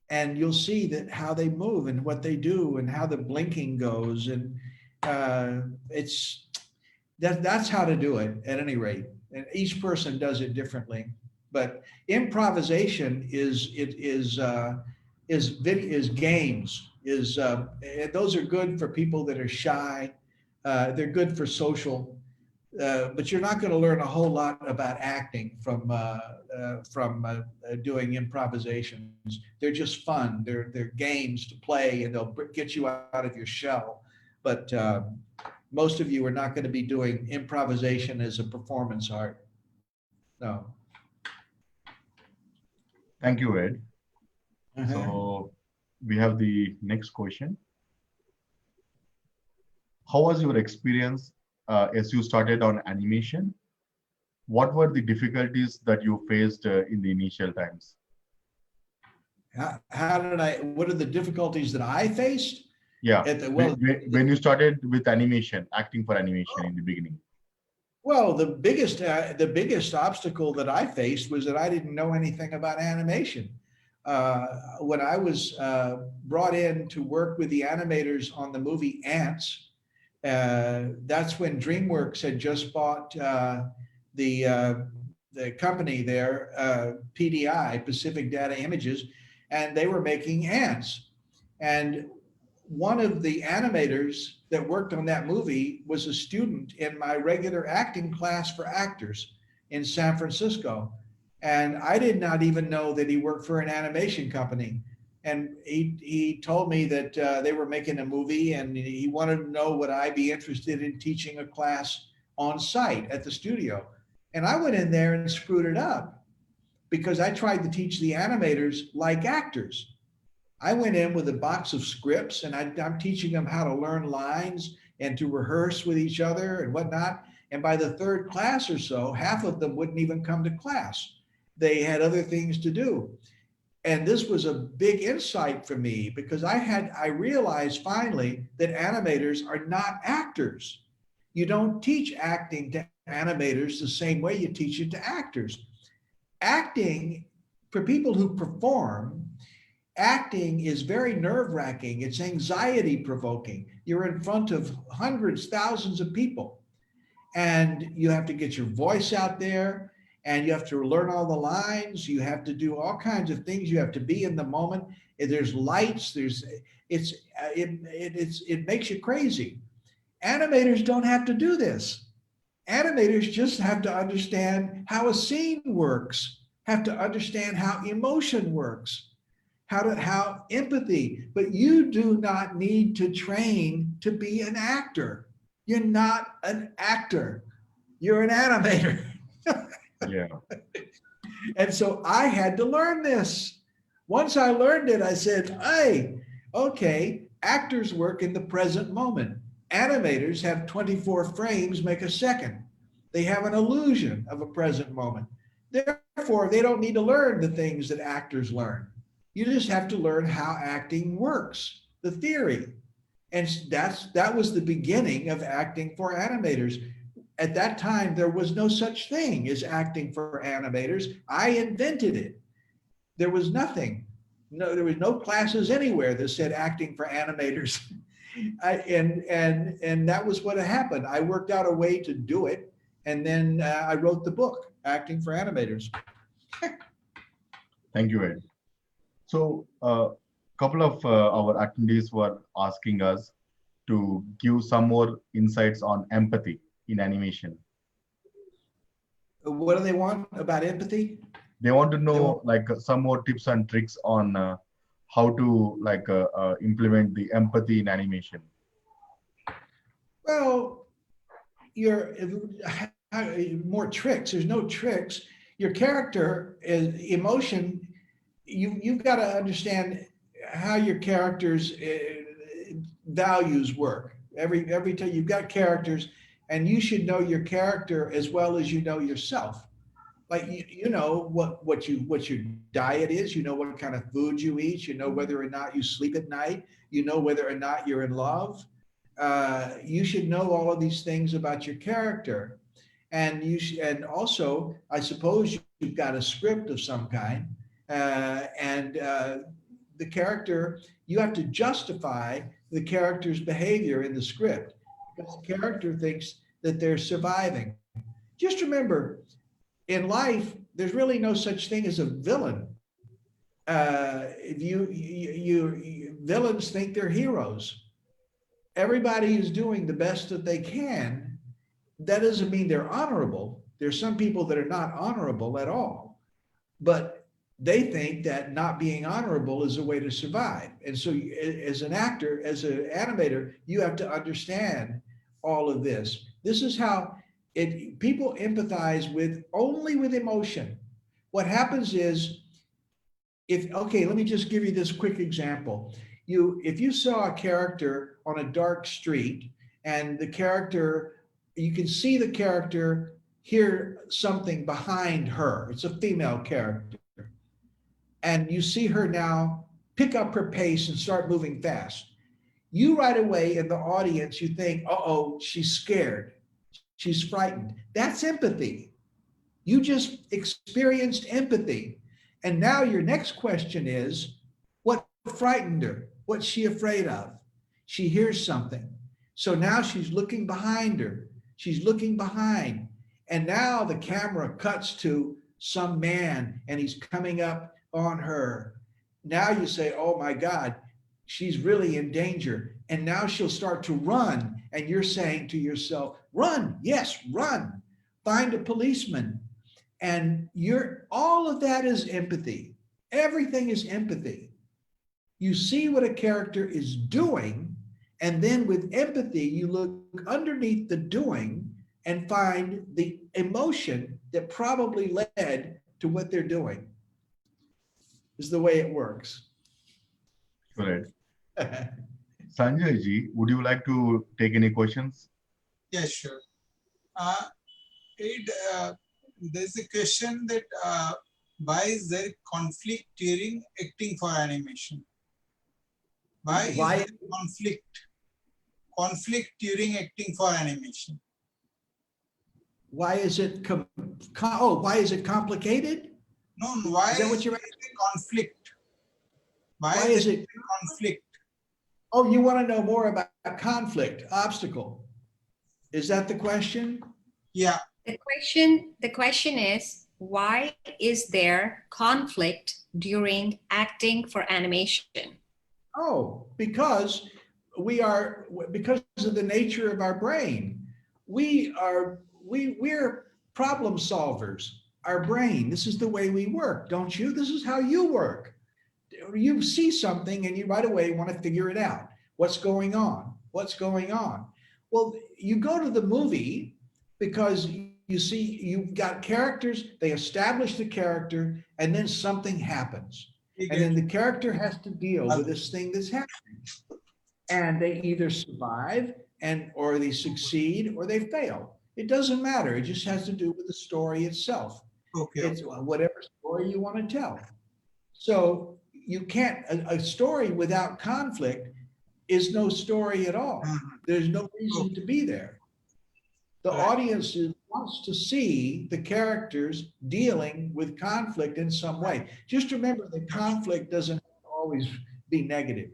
And you'll see that how they move and what they do and how the blinking goes. And it's that's how to do it at any rate. And each person does it differently. But improvisation is games. Those are good for people that are shy. They're good for social. But you're not going to learn a whole lot about acting from doing improvisations. They're just fun. They're games to play, and they'll get you out of your shell. But most of you are not going to be doing improvisation as a performance art. No. Thank you, Ed. Uh-huh. So we have the next question. How was your experience as you started on animation? What were the difficulties that you faced in the initial times? What are the difficulties that I faced? Yeah, when you started with animation, acting for animation in the beginning. Well, the biggest obstacle that I faced was that I didn't know anything about animation. When I was brought in to work with the animators on the movie Ants, that's when DreamWorks had just bought the company there, PDI, Pacific Data Images, and they were making Ants. And one of the animators that worked on that movie was a student in my regular acting class for actors in San Francisco. And I did not even know that he worked for an animation company. And he told me that they were making a movie, and he wanted to know would I be interested in teaching a class on site at the studio. And I went in there and screwed it up because I tried to teach the animators like actors. I went in with a box of scripts, and I'm teaching them how to learn lines and to rehearse with each other and whatnot. And by the third class or so, half of them wouldn't even come to class. They had other things to do. And this was a big insight for me because I realized finally that animators are not actors. You don't teach acting to animators the same way you teach it to actors. Acting, for people who perform, acting is very nerve-wracking. It's anxiety-provoking. You're in front of hundreds, thousands of people, and you have to get your voice out there, and you have to learn all the lines. You have to do all kinds of things. You have to be in the moment. There's lights. It makes you crazy. Animators don't have to do this. Animators just have to understand how a scene works, have to understand how emotion works, how empathy, but you do not need to train to be an actor. You're not an actor. You're an animator. Yeah. And so I had to learn this. Once I learned it, I said, hey, okay, actors work in the present moment. Animators have 24 frames make a second. They have an illusion of a present moment. Therefore, they don't need to learn the things that actors learn. You just have to learn how acting works, the theory. And that was the beginning of acting for animators. At that time, there was no such thing as acting for animators. I invented it. There was nothing. No, there was no classes anywhere that said acting for animators. And that was what happened. I worked out a way to do it. And then I wrote the book, Acting for Animators. Thank you, Ed. So a couple of our attendees were asking us to give some more insights on empathy in animation. What do they want about empathy? They want to know like some more tips and tricks on how to implement the empathy in animation. Well, more tricks. There's no tricks. Your character is emotion. You've got to understand how your character's values work. Every time you've got characters, and you should know your character as well as you know yourself. Like you know what your diet is. You know what kind of food you eat. You know whether or not you sleep at night. You know whether or not you're in love. You should know all of these things about your character, and and also I suppose you've got a script of some kind. The character, you have to justify the character's behavior in the script. because the character thinks that they're surviving. Just remember, in life, there's really no such thing as a villain. Villains think they're heroes. Everybody is doing the best that they can. That doesn't mean they're honorable. There's some people that are not honorable at all, but they think that not being honorable is a way to survive. And so as an actor, as an animator, you have to understand all of this. This is how people empathize with only with emotion. What happens is, let me just give you this quick example. If you saw a character on a dark street and the character, you can see the character hear something behind her. It's a female character. And you see her now pick up her pace and start moving fast. You right away in the audience, you think, uh-oh, she's scared. She's frightened. That's empathy. You just experienced empathy. And now your next question is, what frightened her? What's she afraid of? She hears something. So now she's looking behind her. She's looking behind. And now the camera cuts to some man and he's coming up on her. Now you say, oh my God, she's really in danger. And now she'll start to run. And you're saying to yourself, run, yes, run. Find a policeman. And all of that is empathy. Everything is empathy. You see what a character is doing, and then with empathy, you look underneath the doing and find the emotion that probably led to what they're doing. Is the way it works. Correct. Sanjay ji, would you like to take any questions? Yeah, sure. There's a question that why is there conflict during acting for animation? Why is there conflict during acting for animation? Why is it complicated? No, why is that what you're asking? Conflict? Why is it conflict? Oh, you want to know more about conflict, obstacle. Is that the question? Yeah. The question is, why is there conflict during acting for animation? Oh, because of the nature of our brain. We're problem solvers. Our brain, this is the way we work, don't you? This is how you work. You see something and you right away want to figure it out. What's going on? What's going on? Well, you go to the movie because you see you've got characters, they establish the character, and then something happens. And then the character has to deal with this thing that's happening. And they either survive or they succeed or they fail. It doesn't matter. It just has to do with the story itself. Okay. It's whatever story you want to tell. So you can't, a story without conflict is no story at all. There's no reason to be there. The audience wants to see the characters dealing with conflict in some way. Just remember that conflict doesn't always be negative.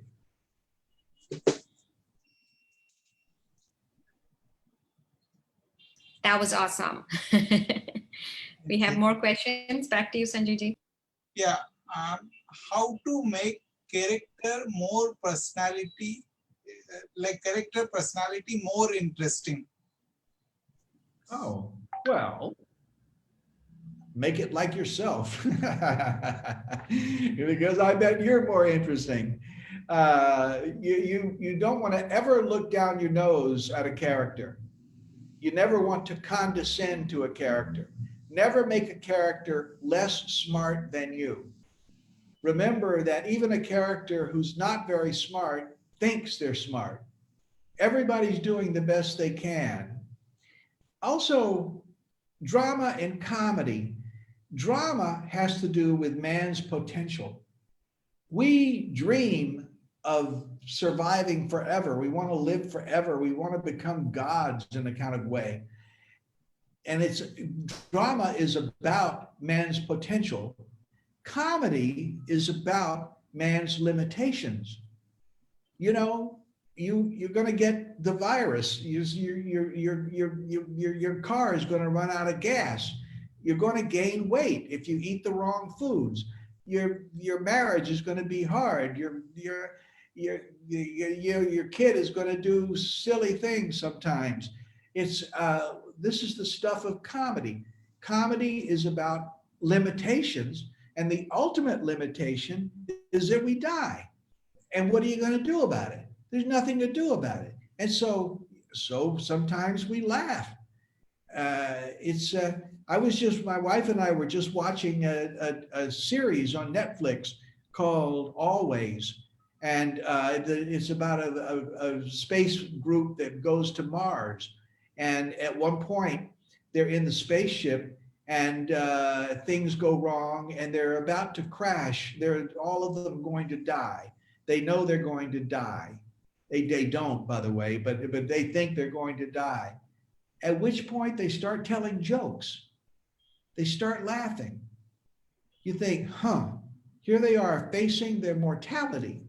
That was awesome. We have more questions. Back to you, Sanjay ji. Yeah. How to make character more personality, character personality more interesting? Oh, well, make it like yourself. Because I bet you're more interesting. You don't want to ever look down your nose at a character. You never want to condescend to a character. Never make a character less smart than you. Remember that even a character who's not very smart thinks they're smart. Everybody's doing the best they can. Also, drama and comedy. Drama has to do with man's potential. We dream of surviving forever. We want to live forever. We want to become gods in a kind of way. And drama is about man's potential. Comedy is about man's limitations. You know, you're going to get the virus. Your car is going to run out of gas. You're going to gain weight if you eat the wrong foods. Your marriage is going to be hard. Your kid is going to do silly things sometimes. This is the stuff of comedy. Comedy is about limitations, and the ultimate limitation is that we die. And what are you going to do about it? There's nothing to do about it. And so sometimes we laugh. My wife and I were just watching a series on Netflix called Always. And it's about a space group that goes to Mars. And at one point, they're in the spaceship and things go wrong and they're about to crash. All of them going to die. They know they're going to die. They don't, by the way, but they think they're going to die. At which point they start telling jokes. They start laughing. You think, here they are facing their mortality.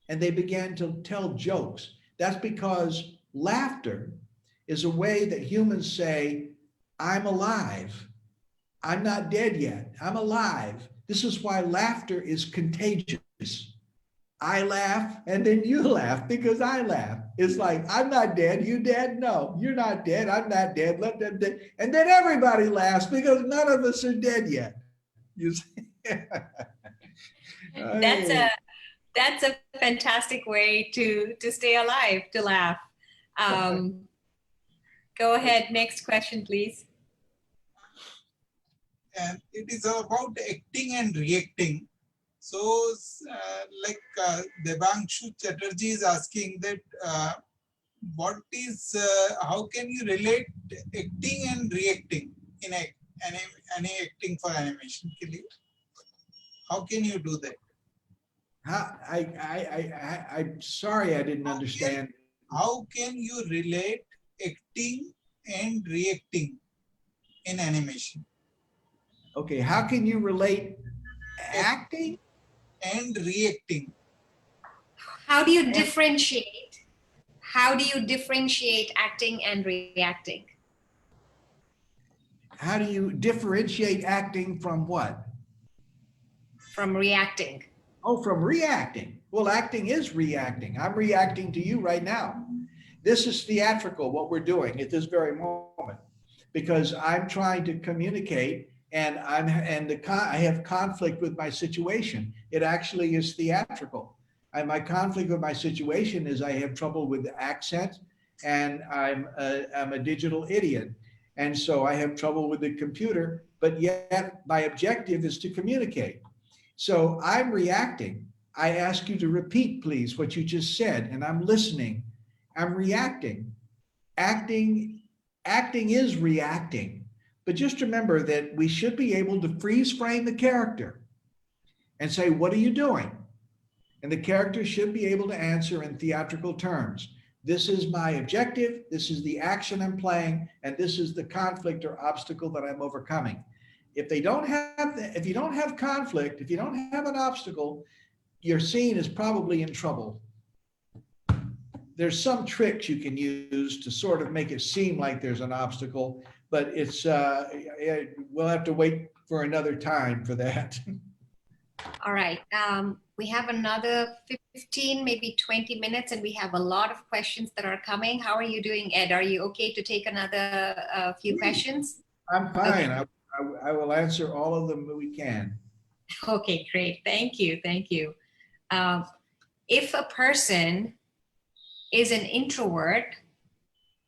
And they began to tell jokes. That's because laughter is a way that humans say, I'm alive. I'm not dead yet. I'm alive. This is why laughter is contagious. I laugh and then you laugh because I laugh. It's like, I'm not dead. You dead? No, you're not dead. I'm not dead. Let them dead. And then everybody laughs because none of us are dead yet. You see? That's a fantastic way to stay alive, to laugh. Go ahead. Next question, please. And it is about acting and reacting. So, Debangshu Chatterjee is asking that how can you relate acting and reacting in any acting for animation? How can you do that? I'm sorry, I didn't understand. How can you relate acting and reacting in animation? Okay, how can you relate acting and reacting? How do you differentiate? How do you differentiate acting and reacting? How do you differentiate acting from what? From reacting. Oh, from reacting. Well, acting is reacting. I'm reacting to you right now. This is theatrical, what we're doing at this very moment, because I'm trying to communicate and I have conflict with my situation. It actually is theatrical. My conflict with my situation is I have trouble with the accent and I'm a digital idiot. And so I have trouble with the computer, but yet my objective is to communicate. So I'm reacting. I ask you to repeat, please, what you just said, and I'm listening. I'm reacting. Acting is reacting. But just remember that we should be able to freeze frame the character and say, what are you doing? And the character should be able to answer in theatrical terms. This is my objective. This is the action I'm playing. And this is the conflict or obstacle that I'm overcoming. If you don't have conflict, if you don't have an obstacle, your scene is probably in trouble. There's some tricks you can use to sort of make it seem like there's an obstacle, but we'll have to wait for another time for that. All right. We have another 15, maybe 20 minutes, and we have a lot of questions that are coming. How are you doing, Ed? Are you okay to take another few questions? I'm fine. Okay. I will answer all of them that we can. Okay, great. Thank you. Thank you. If a person is an introvert,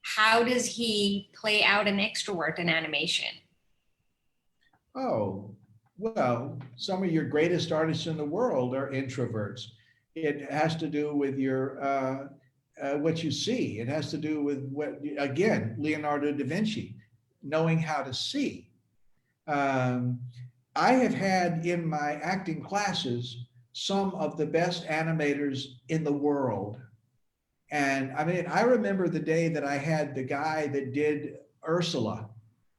how does he play out an extrovert in animation? Oh, well, some of your greatest artists in the world are introverts. It has to do with your what you see. It has to do with again, Leonardo da Vinci, knowing how to see. I have had in my acting classes some of the best animators in the world. And I mean, I remember the day that I had the guy that did Ursula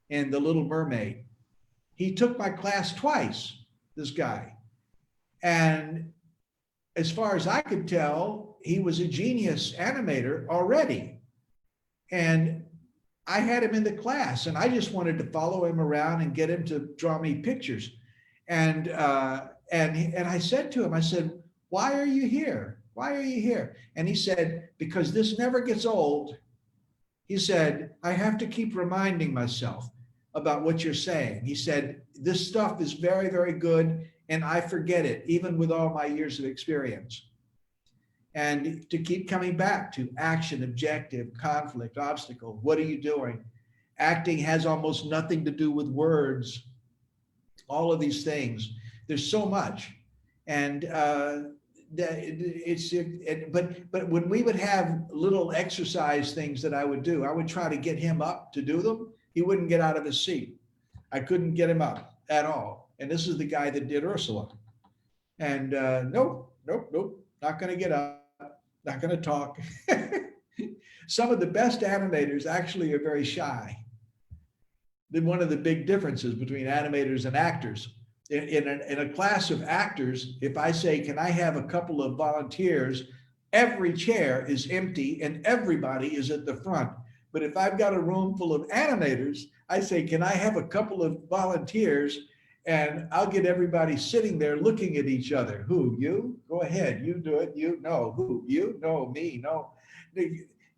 in The Little Mermaid. He took my class twice, this guy. And as far as I could tell, he was a genius animator already. And I had him in the class and I just wanted to follow him around and get him to draw me pictures. And I said to him, I said, why are you here? Why are you here? And he said, because this never gets old. He said, I have to keep reminding myself about what you're saying. He said, this stuff is very, very good. And I forget it, even with all my years of experience. And to keep coming back to action, objective, conflict, obstacle. What are you doing? Acting has almost nothing to do with words. All of these things. There's so much. And but when we would have little exercise things that I would do, I would try to get him up to do them. He wouldn't get out of his seat. I couldn't get him up at all. And this is the guy that did Ursula. And nope, not going to get up, not going to talk. Some of the best animators actually are very shy. Then one of the big differences between animators and actors. In a class of actors, if I say, can I have a couple of volunteers, every chair is empty and everybody is at the front. But if I've got a room full of animators, I say, can I have a couple of volunteers? And I'll get everybody sitting there looking at each other. Who, you? Go ahead, you do it. You, no. Who, you? No, me, no.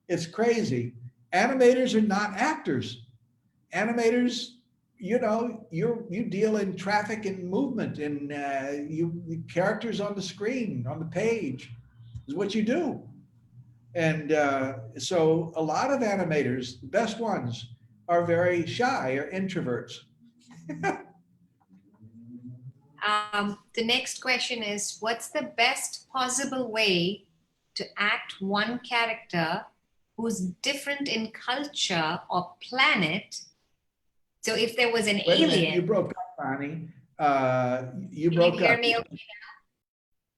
It's crazy. Animators are not actors. Animators, you know, you deal in traffic and movement and you characters on the screen, on the page is what you do. And so a lot of animators, the best ones, are very shy or introverts. The next question is, what's the best possible way to act one character who's different in culture or planet? So if there was an alien. You broke up, Bonnie. You Can broke you hear up. me okay now?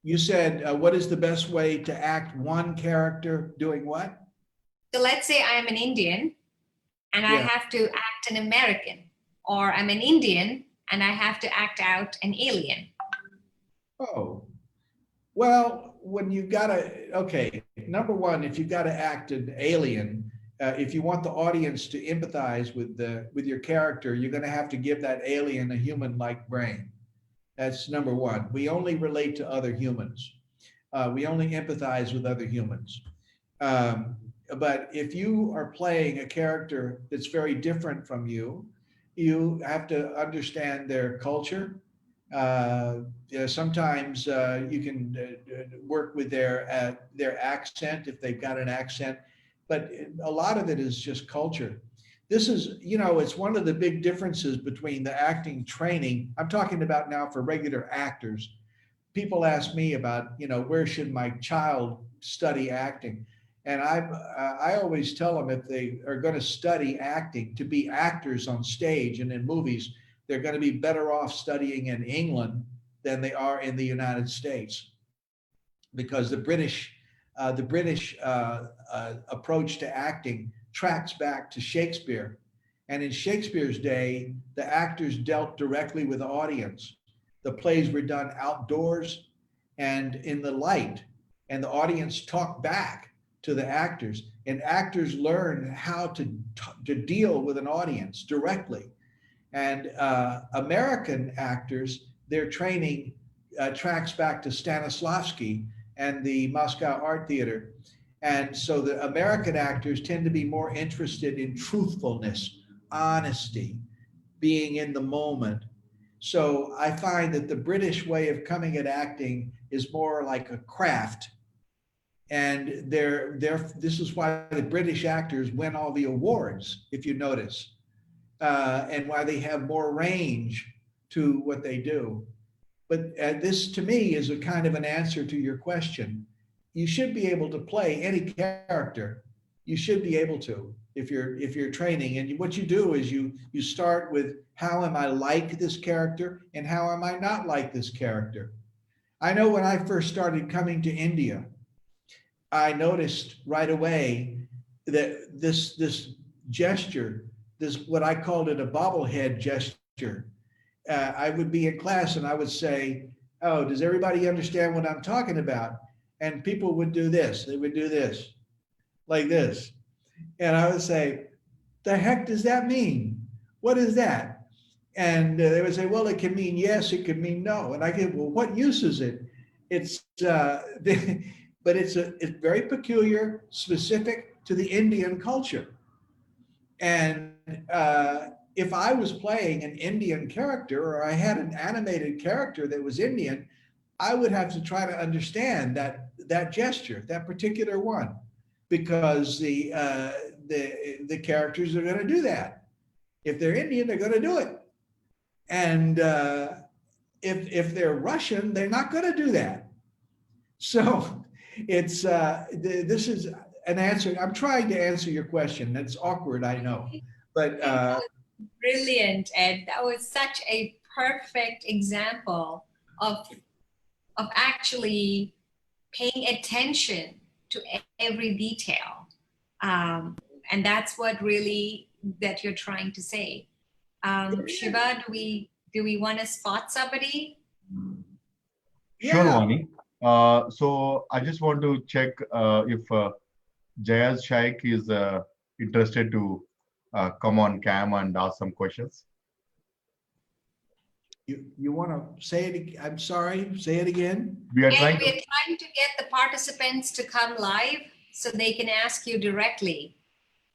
You said, what is the best way to act one character doing what? So let's say I'm an Indian and I Yeah. have to act an American, or I'm an Indian and I have to act out an alien. Oh, well, when you gotta, okay, number one, if you gotta act an alien, if you want the audience to empathize with your character, you're gonna have to give that alien a human-like brain. That's number one. We only relate to other humans. We only empathize with other humans. But if you are playing a character that's very different from you, you have to understand their culture. Sometimes you can work with their accent if they've got an accent, but a lot of it is just culture. This is, you know, it's one of the big differences between the acting training. I'm talking about now for regular actors. People ask me about, you know, where should my child study acting? And I always tell them if they are going to study acting to be actors on stage and in movies, they're going to be better off studying in England than they are in the United States, because the British approach to acting tracks back to Shakespeare. And in Shakespeare's day, the actors dealt directly with the audience. The plays were done outdoors and in the light, and the audience talked back to the actors, and actors learn how to deal with an audience directly. And American actors, their training tracks back to Stanislavski and the Moscow Art Theater. And so the American actors tend to be more interested in truthfulness, honesty, being in the moment. So I find that the British way of coming at acting is more like a craft. And this is why the British actors win all the awards, if you notice, and why they have more range to what they do. But this, to me, is a kind of an answer to your question. You should be able to play any character. You should be able to, if you're training. And what you do is you start with, how am I like this character and how am I not like this character? I know when I first started coming to India, I noticed right away that this gesture, this, what I called it, a bobblehead gesture. I would be in class and I would say, oh, does everybody understand what I'm talking about? and people would do this. They would do this, like this. And I would say, the heck does that mean? What is that? And they would say, well, it can mean yes, it can mean no. And I go, well, what use is it? It's, but it's very peculiar, specific to the Indian culture. And if I was playing an Indian character, or I had an animated character that was Indian, I would have to try to understand that gesture, that particular one, because the characters are going to do that. If they're Indian, they're going to do it. And if they're Russian, they're not going to do that. So it's this is an answer. I'm trying to answer your question. That's awkward, I know, but brilliant, Ed. That was such a perfect example of actually paying attention to every detail, and that's what really that you're trying to say. Shiva, do we want to spot somebody? Sure, yeah. Vani. So I just want to check if Jayaz Shaikh is interested to come on cam and ask some questions. You want to say it? I'm sorry, say it again. We are And trying we're to. trying to get the participants to come live so they can ask you directly.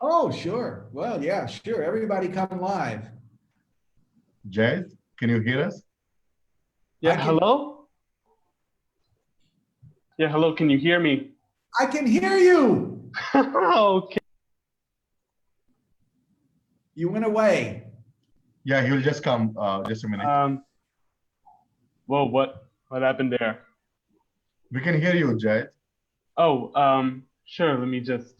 Oh, sure. Well, yeah, sure. Everybody come live. Jayaz, can you hear us? Yeah, hello? Yeah, hello, can you hear me? I can hear you. Okay. You went away. Yeah, he will just come. Just a minute. Whoa, what happened there? We can hear you, Jayaz. Oh, sure, let me just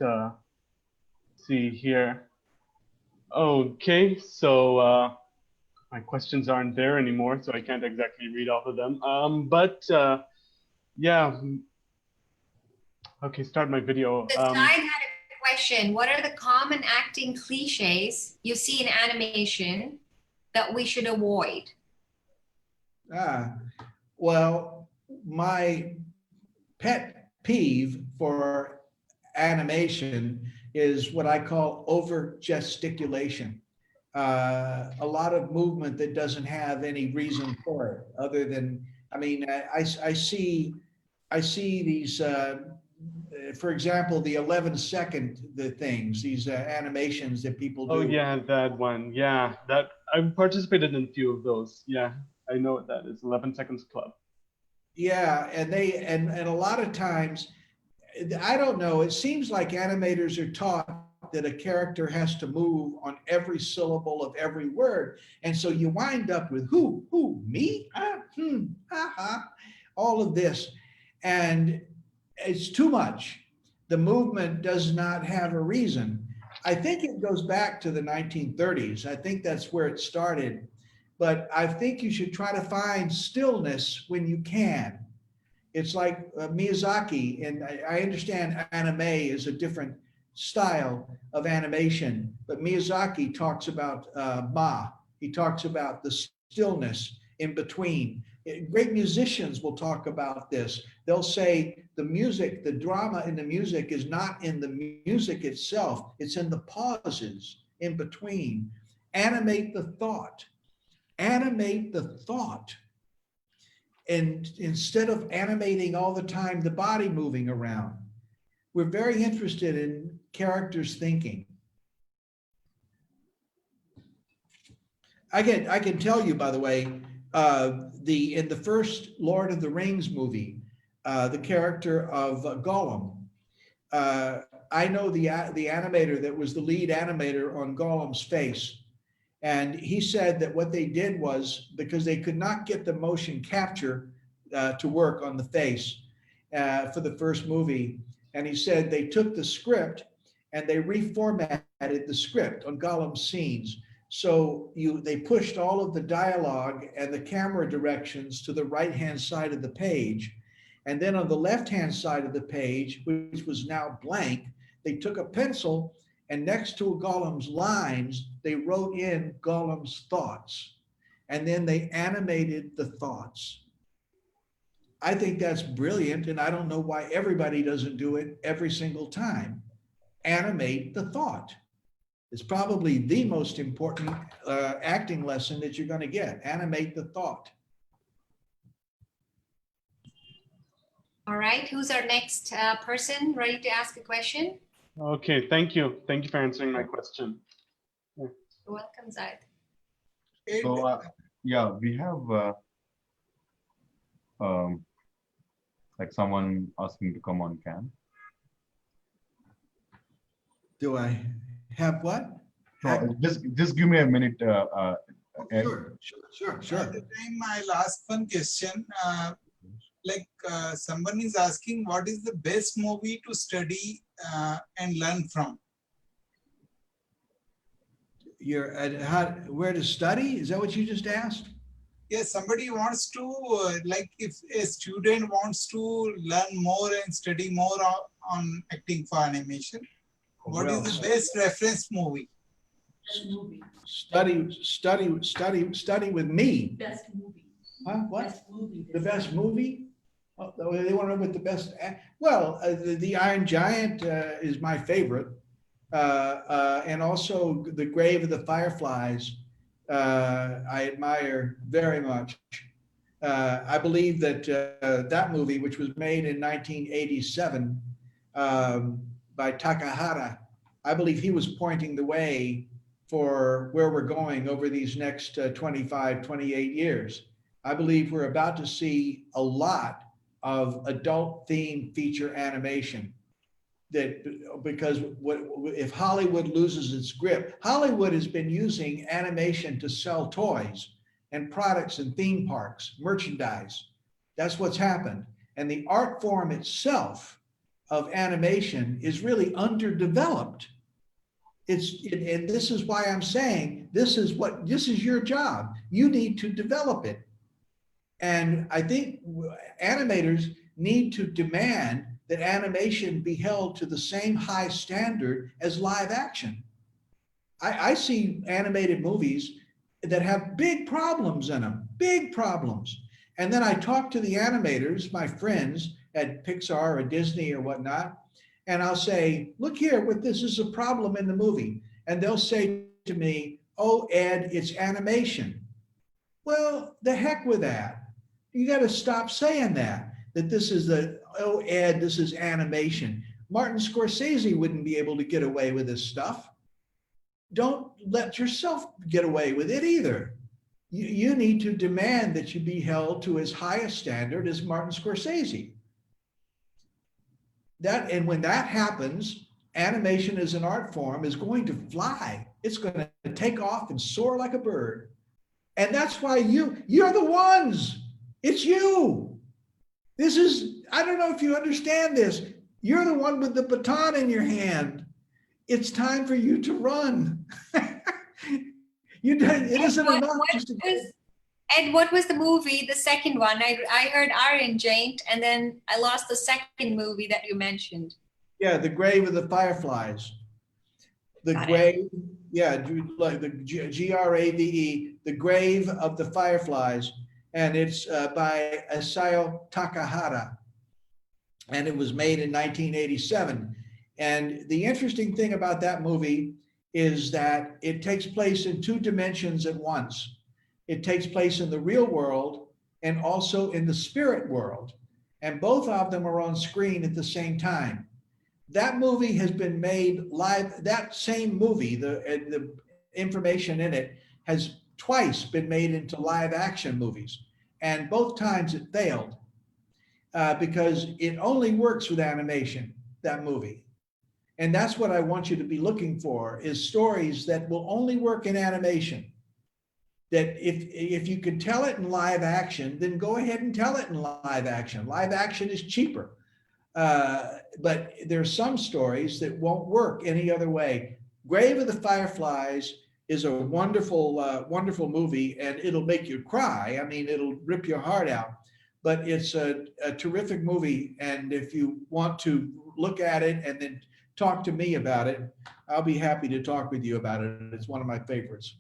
see here. Okay, so my questions aren't there anymore, so I can't exactly read all of them. But yeah. Okay, start my video. The side had a question. What are the common acting cliches you see in animation that we should avoid? Well, my pet peeve for animation is what I call over gesticulation. A lot of movement that doesn't have any reason for it, other than, I mean, I see these, for example, the 11-second things, these animations that people do. Oh yeah, that one. Yeah, that I've participated in a few of those. Yeah, I know what that is. 11 Seconds Club. Yeah, and they and a lot of times, I don't know, it seems like animators are taught that a character has to move on every syllable of every word. And so you wind up with who, me, all of this. And it's too much. The movement does not have a reason. I think it goes back to the 1930s. I think that's where it started. But I think you should try to find stillness when you can. It's like Miyazaki, and I understand anime is a different style of animation, but Miyazaki talks about Ma. He talks about the stillness in between. Great musicians will talk about this. They'll say the music, the drama in the music is not in the music itself, it's in the pauses in between. Animate the thought. Animate the thought. And instead of animating all the time the body moving around, we're very interested in characters thinking. I can tell you, by the way, in the first Lord of the Rings movie, the character of Gollum, I know the animator that was the lead animator on Gollum's face. And he said that what they did was, because they could not get the motion capture to work on the face for the first movie. And he said they took the script and they reformatted the script on Gollum's scenes. So they pushed all of the dialogue and the camera directions to the right-hand side of the page. And then on the left-hand side of the page, which was now blank, they took a pencil and next to Gollum's lines, they wrote in Gollum's thoughts. And then they animated the thoughts. I think that's brilliant, and I don't know why everybody doesn't do it every single time. Animate the thought. It's probably the most important acting lesson that you're going to get. Animate the thought. All right, who's our next person ready to ask a question? Okay, thank you. Thank you for answering my question. You're welcome, Zaid. So, yeah, we have like someone asking to come on cam. Do I have what? So just give me a minute. Ed. Sure. At the time, I'll ask one question. Someone is asking, what is the best movie to study and learn from? Where to study? Is that what you just asked? Yes, somebody wants to, if a student wants to learn more and study more on acting for animation, what is the best reference movie? Best movie. Study with me. Best movie. Huh? What? Best movie. The best movie? Oh, they want to know what the best. Well, the Iron Giant is my favorite, and also The Grave of the Fireflies. I admire very much. I believe that that movie, which was made in 1987 by Takahata, I believe he was pointing the way for where we're going over these next 25, 28 years. I believe we're about to see a lot of adult themed feature animation. Because if Hollywood loses its grip, Hollywood has been using animation to sell toys and products and theme parks, merchandise. That's what's happened. And the art form itself of animation is really underdeveloped. And this is why I'm saying this is your job. You need to develop it. And I think animators need to demand that animation be held to the same high standard as live action. I see animated movies that have big problems in them, big problems. And then I talk to the animators, my friends at Pixar or Disney or whatnot, and I'll say, look here, this is a problem in the movie. And they'll say to me, oh, Ed, it's animation. Well, the heck with that. You got to stop saying that this is oh, Ed, this is animation. Martin Scorsese wouldn't be able to get away with this stuff. Don't let yourself get away with it either. You need to demand that you be held to as high a standard as Martin Scorsese. And when that happens, animation as an art form is going to fly. It's going to take off and soar like a bird. And that's why you're the ones. It's you. I don't know if you understand this. You're the one with the baton in your hand. It's time for you to run. It isn't enough. Ed, what was the movie, the second one? I heard Iron Giant, and then I lost the second movie that you mentioned. Yeah, The Grave of the Fireflies. Like the Grave, The Grave of the Fireflies. And it's by Isao Takahata. And it was made in 1987. And the interesting thing about that movie is that it takes place in two dimensions at once. It takes place in the real world and also in the spirit world. And both of them are on screen at the same time. That movie has been made live. That same movie, the information in it has twice been made into live action movies. And both times it failed because it only works with animation, that movie. And that's what I want you to be looking for, is stories that will only work in animation. That if you can tell it in live action, then go ahead and tell it in live action. Live action is cheaper. But there's some stories that won't work any other way. Grave of the Fireflies is a wonderful, wonderful movie, and it'll make you cry. I mean, it'll rip your heart out. But it's a terrific movie. And if you want to look at it and then talk to me about it, I'll be happy to talk with you about it. It's one of my favorites.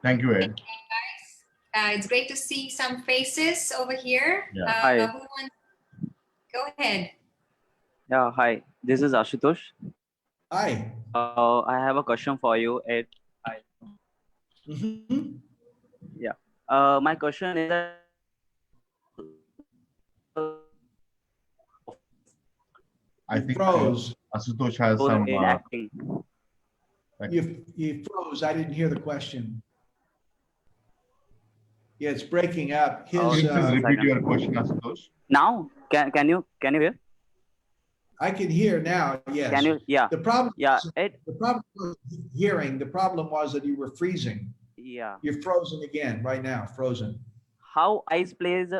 Thank you, Ed. It's great to see some faces over here. Yeah. Hi. Who wants? Go ahead. Yeah, hi. This is Ashutosh. Hi. I have a question for you. Hi. Mhm. Yeah. My question is that I You think froze. Asutosh has role some. in acting. You froze. I didn't hear the question. Yeah, it's breaking up. Oh, Can you please just a repeat your second. question, Asutosh? Now, can you hear? I can hear now. Yes. Can you? Yeah. The problem. Yeah. The problem was hearing. The problem was that you were freezing. Yeah. You're frozen again right now. Frozen. How ice plays?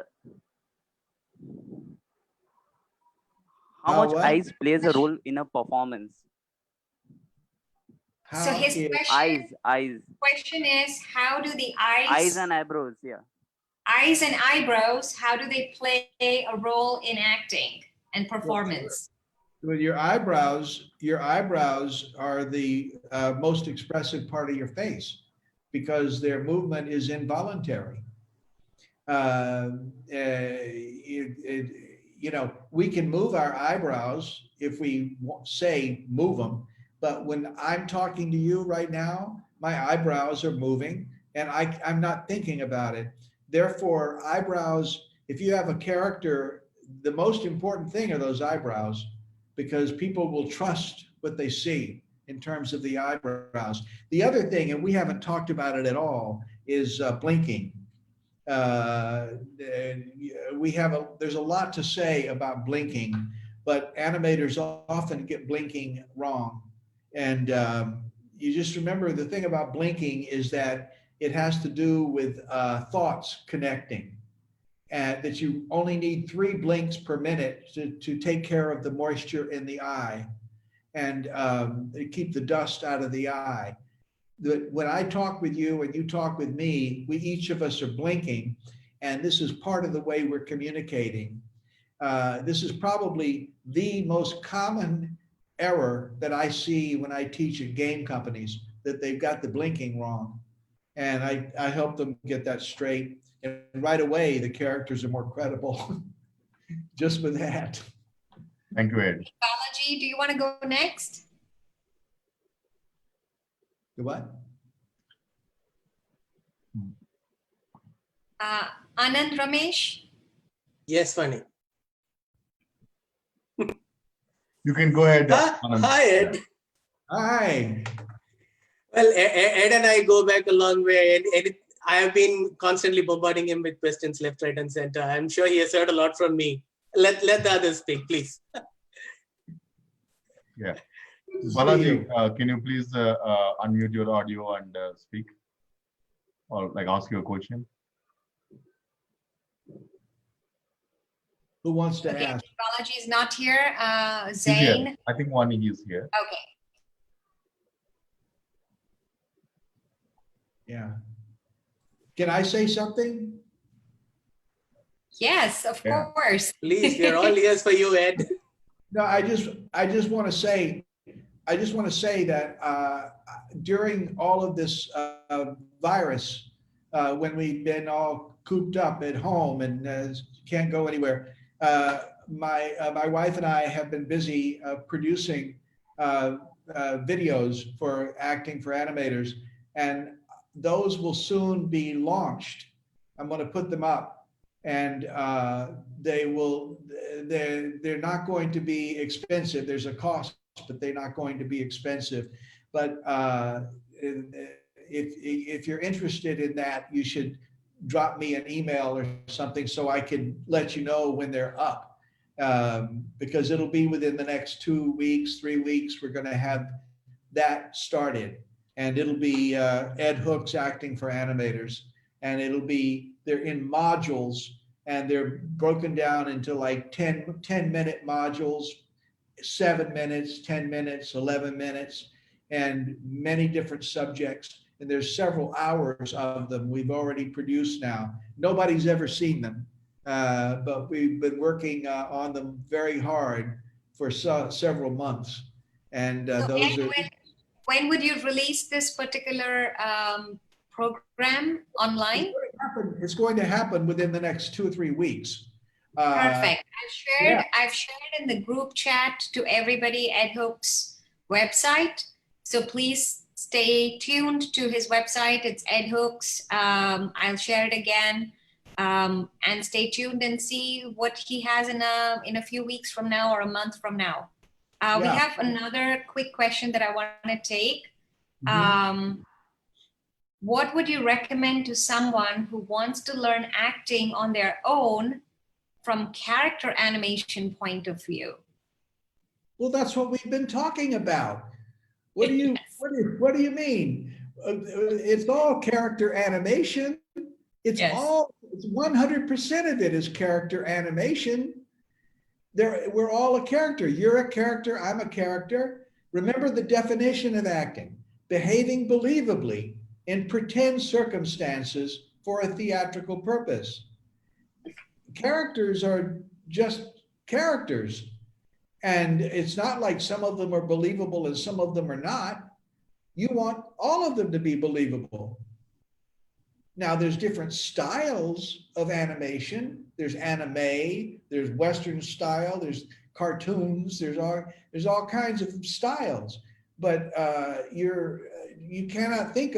How How much what? ice plays a role in a performance? So How his is question is, how do the eyes and eyebrows. Yeah. eyes and eyebrows, how do they play a role in acting and performance? with your eyebrows are the most expressive part of your face because their movement is involuntary. You know, we can move our eyebrows if we say move them, but when I'm talking to you right now, my eyebrows are moving and I'm not thinking about it. Therefore, eyebrows, if you have a character, the most important thing are those eyebrows because people will trust what they see in terms of the eyebrows. The other thing, and we haven't talked about it at all, is blinking. There's a lot to say about blinking, but animators often get blinking wrong. And you just remember the thing about blinking is that it has to do with thoughts connecting, and that you only need 3 blinks per minute to take care of the moisture in the eye and keep the dust out of the eye. When I talk with you and you talk with me, each of us are blinking, and this is part of the way we're communicating. This is probably the most common error that I see when I teach at game companies, that they've got the blinking wrong. And I help them get that straight. And right away, the characters are more credible just with that. Thank you, Ed. Balaji, do you want to go next? The what? Anand Ramesh? Yes, Funny. You can go ahead. Anand. Hi, Ed. Hi. Well, Ed and I go back a long way, and I have been constantly bombarding him with questions left, right, and center. I'm sure he has heard a lot from me. Let the others speak, please. Yeah. Balaji, can you please unmute your audio and speak, or like ask your question? Who wants to Okay, ask? Balaji is not here. He's Zain? here. I think Wani is here. Okay. Yeah. Can I say something? Yes, of Yeah. course. Please, we are all ears for you, Ed. No, I just want to say that during all of this virus, when we've been all cooped up at home and can't go anywhere, my wife and I have been busy producing videos for acting for animators, and those will soon be launched. I'm going to put them up, and they're not going to be expensive. There's a cost, but they're not going to be expensive. But if you're interested in that, you should drop me an email or something so I can let you know when they're up. Because it'll be within the next 2 weeks, 3 weeks, we're going to have that started. And it'll be Ed Hooks acting for animators. And they're in modules, and they're broken down into like 10-minute modules, 7 minutes, 10 minutes, 11 minutes, and many different subjects. And there's several hours of them we've already produced now. Nobody's ever seen them, but we've been working on them very hard for several months. And So those Ed, are. when would you release this particular program online? It's going to happen within the next 2 or 3 weeks. Perfect. yeah. I've shared in the group chat to everybody Ed Hook's website. So please stay tuned to his website. It's Ed Hook's. I'll share it again. And stay tuned and see what he has in a few weeks from now or a month from now. We Yeah. have another quick question that I want to take. Mhm. What would you recommend to someone who wants to learn acting on their own from character animation point of view? Well, that's what we've been talking about. What do you Yes. what do you mean? It's all character animation. It's Yes. all 100% of it is character animation. We're all a character. You're a character. I'm a character. Remember the definition of acting: behaving believably in pretend circumstances for a theatrical purpose. Characters are just characters. And it's not like some of them are believable and some of them are not. You want all of them to be believable. Now, there's different styles of animation. There's anime, there's Western style, there's cartoons, there's all kinds of styles. But you cannot think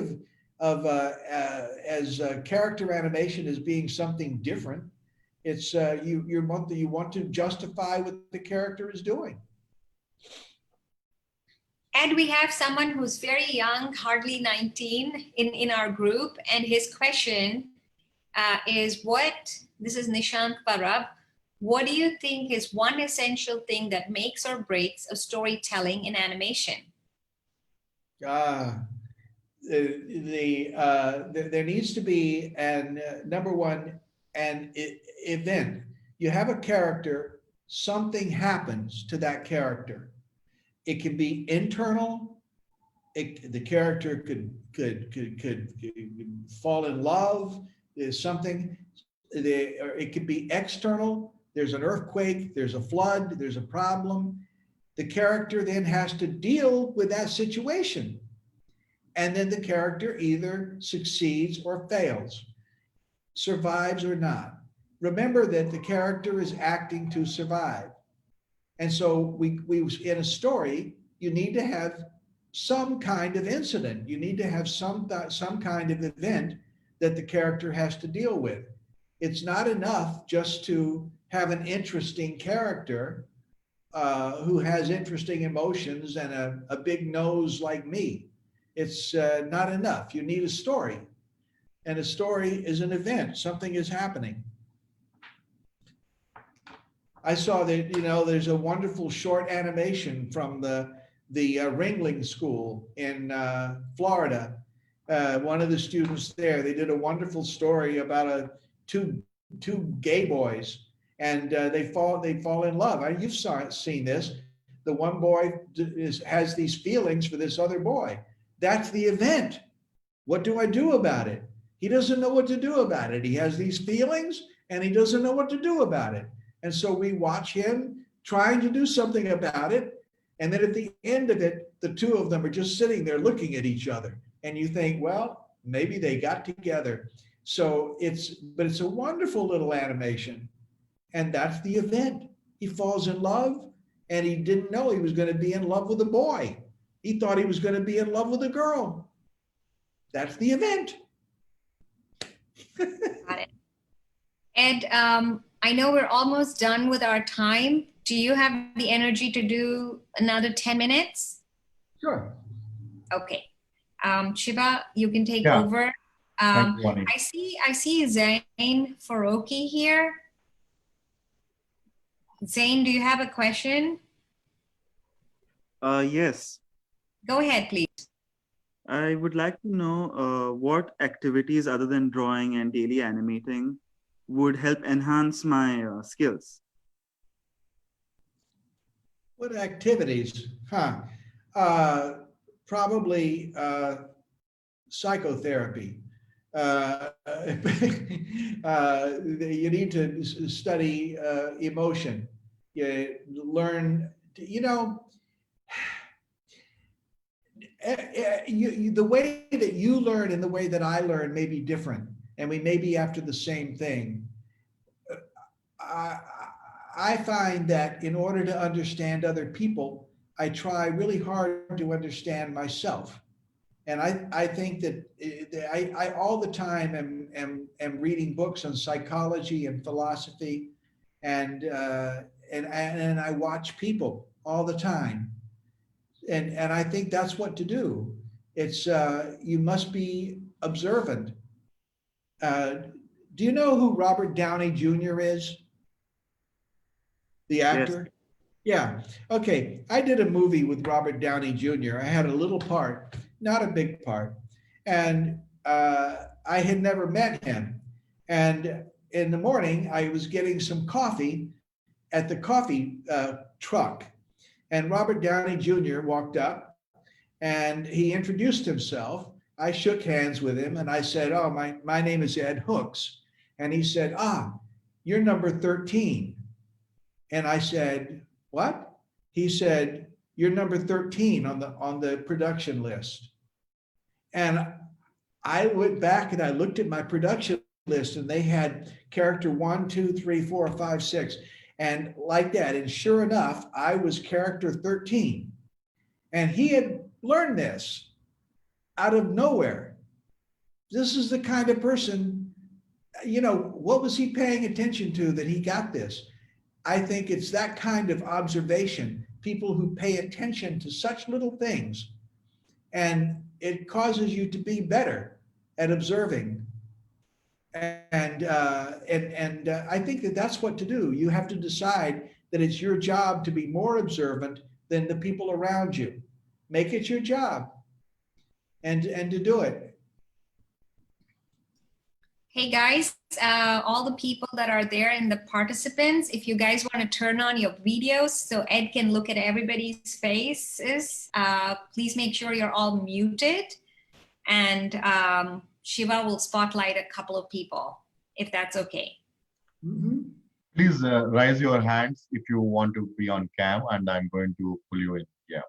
of as character animation as being something different. It's you want to justify what the character is doing. And we have someone who's very young, hardly 19 in our group. And his question is this is Nishant Parab. What do you think is one essential thing that makes or breaks a storytelling in animation? There needs to be number one, an event. You have a character, something happens to that character. It can be internal. The character could fall in love. There's something. Or it could be external. There's an earthquake. There's a flood. There's a problem. The character then has to deal with that situation. And then the character either succeeds or fails, survives or not. Remember that the character is acting to survive. And so we in a story, you need to have some kind of incident. You need to have some kind of event that the character has to deal with. It's not enough just to have an interesting character who has interesting emotions and a big nose like me. It's not enough. You need a story. And a story is an event. Something is happening. I saw that, there's a wonderful short animation from the Ringling School in Florida. One of the students there, they did a wonderful story about two gay boys, and they fall in love. You've seen this. The one boy has these feelings for this other boy. That's the event. What do I do about it? He doesn't know what to do about it. He has these feelings and he doesn't know what to do about it. And so we watch him trying to do something about it. And then at the end of it, the two of them are just sitting there looking at each other. And you think, well, maybe they got together. So it's a wonderful little animation. And that's the event. He falls in love and he didn't know he was going to be in love with a boy. He thought he was going to be in love with a girl. That's the event. Got it. And I know we're almost done with our time. Do you have the energy to do another 10 minutes? Sure. Okay. Shiva, you can take Yeah. over. Thank you, Vani. I see Zain Faroki here. Zain, do you have a question? Yes, Go ahead, please. I would like to know what activities other than drawing and daily animating would help enhance my skills. What activities? Probably psychotherapy. You need to study emotion. You learn, the way that you learn and the way that I learn may be different. and we may be after the same thing. I find that in order to understand other people, I try really hard to understand myself. And I think that I all the time am reading books on psychology and philosophy, and I watch people all the time. And I think that's what to do. It's you must be observant. Do you know who Robert Downey Jr. is? The actor? Yeah. Okay. I did a movie with Robert Downey Jr. I had a little part, not a big part. And I had never met him. And in the morning, I was getting some coffee at the coffee truck. And Robert Downey Jr. walked up and he introduced himself. I shook hands with him and I said, oh, my name is Ed Hooks. And he said, you're number 13. And I said, what? He said, you're number 13 on the production list. And I went back and I looked at my production list and they had character 1, 2, 3, 4, 5, 6. And like that. And sure enough, I was character 13. And he had learned this out of nowhere. This is the kind of person, what was he paying attention to that he got this? I think it's that kind of observation, people who pay attention to such little things, and it causes you to be better at observing. And I think that that's what to do. You have to decide that it's your job to be more observant than the people around you. Make it your job and to do it. Hey guys, all the people that are there and the participants, if you guys want to turn on your videos so Ed can look at everybody's faces, please make sure you're all muted, and Shiva will spotlight a couple of people, if that's okay. Mm-hmm. Please raise your hands if you want to be on cam, and I'm going to pull you in. Yeah.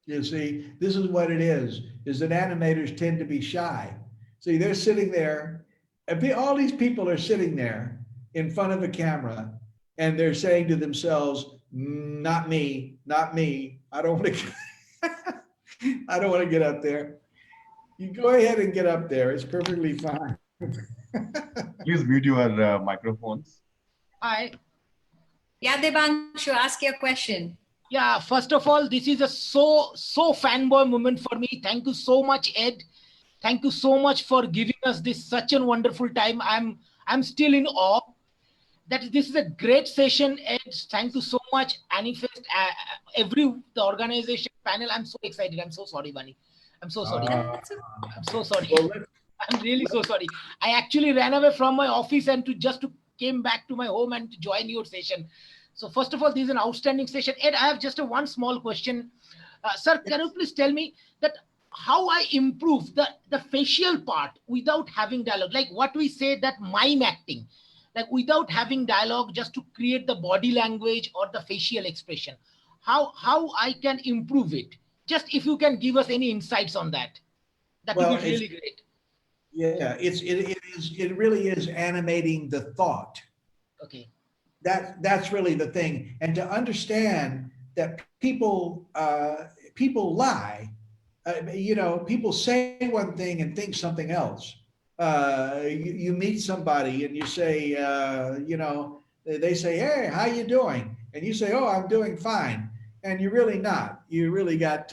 You see, this is what it is that animators tend to be shy. See, they're sitting there, and all these people are sitting there in front of a camera, and they're saying to themselves, not me, not me. I don't want to get up there. You go ahead and get up there. It's perfectly fine. Please mute your microphones. Hi. Yeah, Devanshu, ask your question. Yeah, first of all, this is a so fanboy moment for me. Thank you so much, Ed. Thank you so much for giving us this such a wonderful time. I'm still in awe. This is a great session, Ed. Thank you so much. Anifest, the organization panel. I'm so excited. I'm so sorry, Bunny. I'm so sorry. I'm so sorry. I'm really so sorry. I actually ran away from my office and to came back to my home and to join your session. So first of all, this is an outstanding session. Ed, I have just one small question. Sir, can you please tell me that how I improve the facial part without having dialogue? Like what we say, that mime acting, like without having dialogue, just to create the body language or the facial expression. How I can improve it? Just if you can give us any insights on that. That would be really great. Yeah, it really is animating the thought. Okay. That's really the thing. And to understand that people lie, people say one thing and think something else. You meet somebody and you say, they say, hey, how you doing? And you say, oh, I'm doing fine. And you're really not. You really got,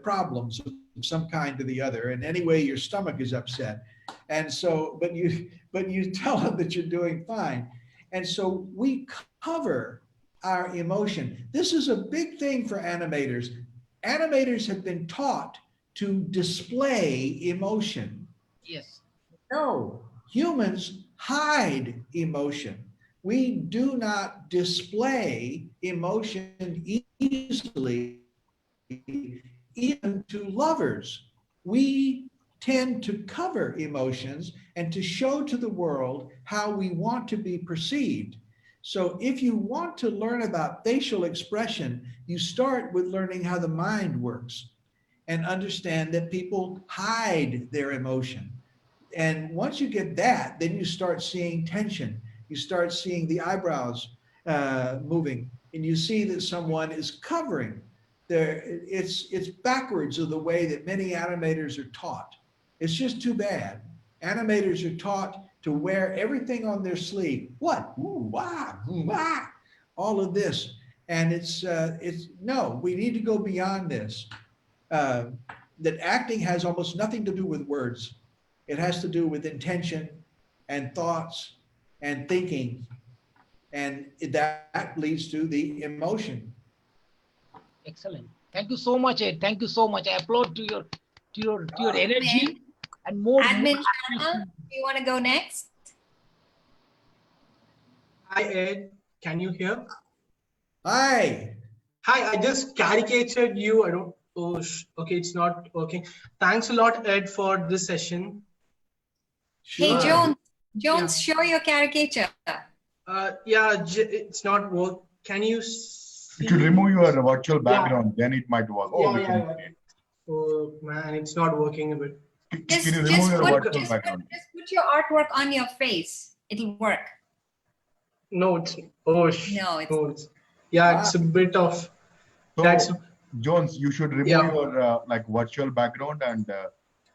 problems of some kind or the other. And anyway, your stomach is upset. And so, but you tell them that you're doing fine. And so we cover our emotion. This is a big thing for animators. Animators have been taught to display emotion. Yes. No, humans hide emotion. We do not display emotion easily, even to lovers. We tend to cover emotions and to show to the world how we want to be perceived. So if you want to learn about facial expression, you start with learning how the mind works and understand that people hide their emotion. And once you get that, then you start seeing tension. You start seeing the eyebrows moving, and you see that someone is covering their, it's backwards of the way that many animators are taught. It's just too bad. Animators are taught to wear everything on their sleeve. What? Ooh, ah, ooh, ah, all of this. And it's no, we need to go beyond this. That acting has almost nothing to do with words. It has to do with intention and thoughts and thinking. And that leads to the emotion. Excellent. Thank you so much, Ed. Thank you so much. I applaud to your energy and more. Admin Sharma, do you want to go next? Hi, Ed. Can you hear? Hi. Hi, I just caricatured you. I don't. Oh, okay, it's not working. Thanks a lot, Ed, for this session. Hey, Jones. Jones, show your caricature. Yeah, it's not work. Can you see? If you remove your virtual background, then it might work. Oh, Yeah. Oh man, it's not working a bit. Can you remove your virtual background? Just put your artwork on your face. It'll work. No, it's no, it's a bit of. So, Jones, you should remove your like virtual background, and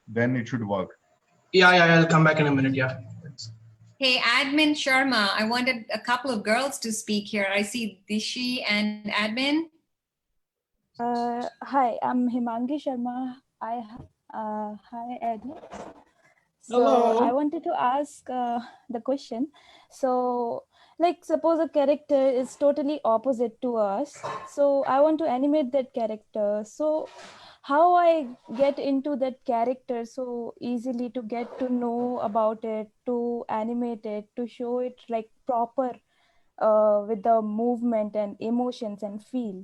then it should work. Yeah, I'll come back in a minute. Yeah. Hey, Admin Sharma, I wanted a couple of girls to speak here. I see Dishi and Admin. Hi, I'm Himangi Sharma. Hi, Ed. So Hello. I wanted to ask the question. So, like, suppose a character is totally opposite to us. So I want to animate that character. So how I get into that character so easily to get to know about it, to animate it, to show it like proper with the movement and emotions and feel.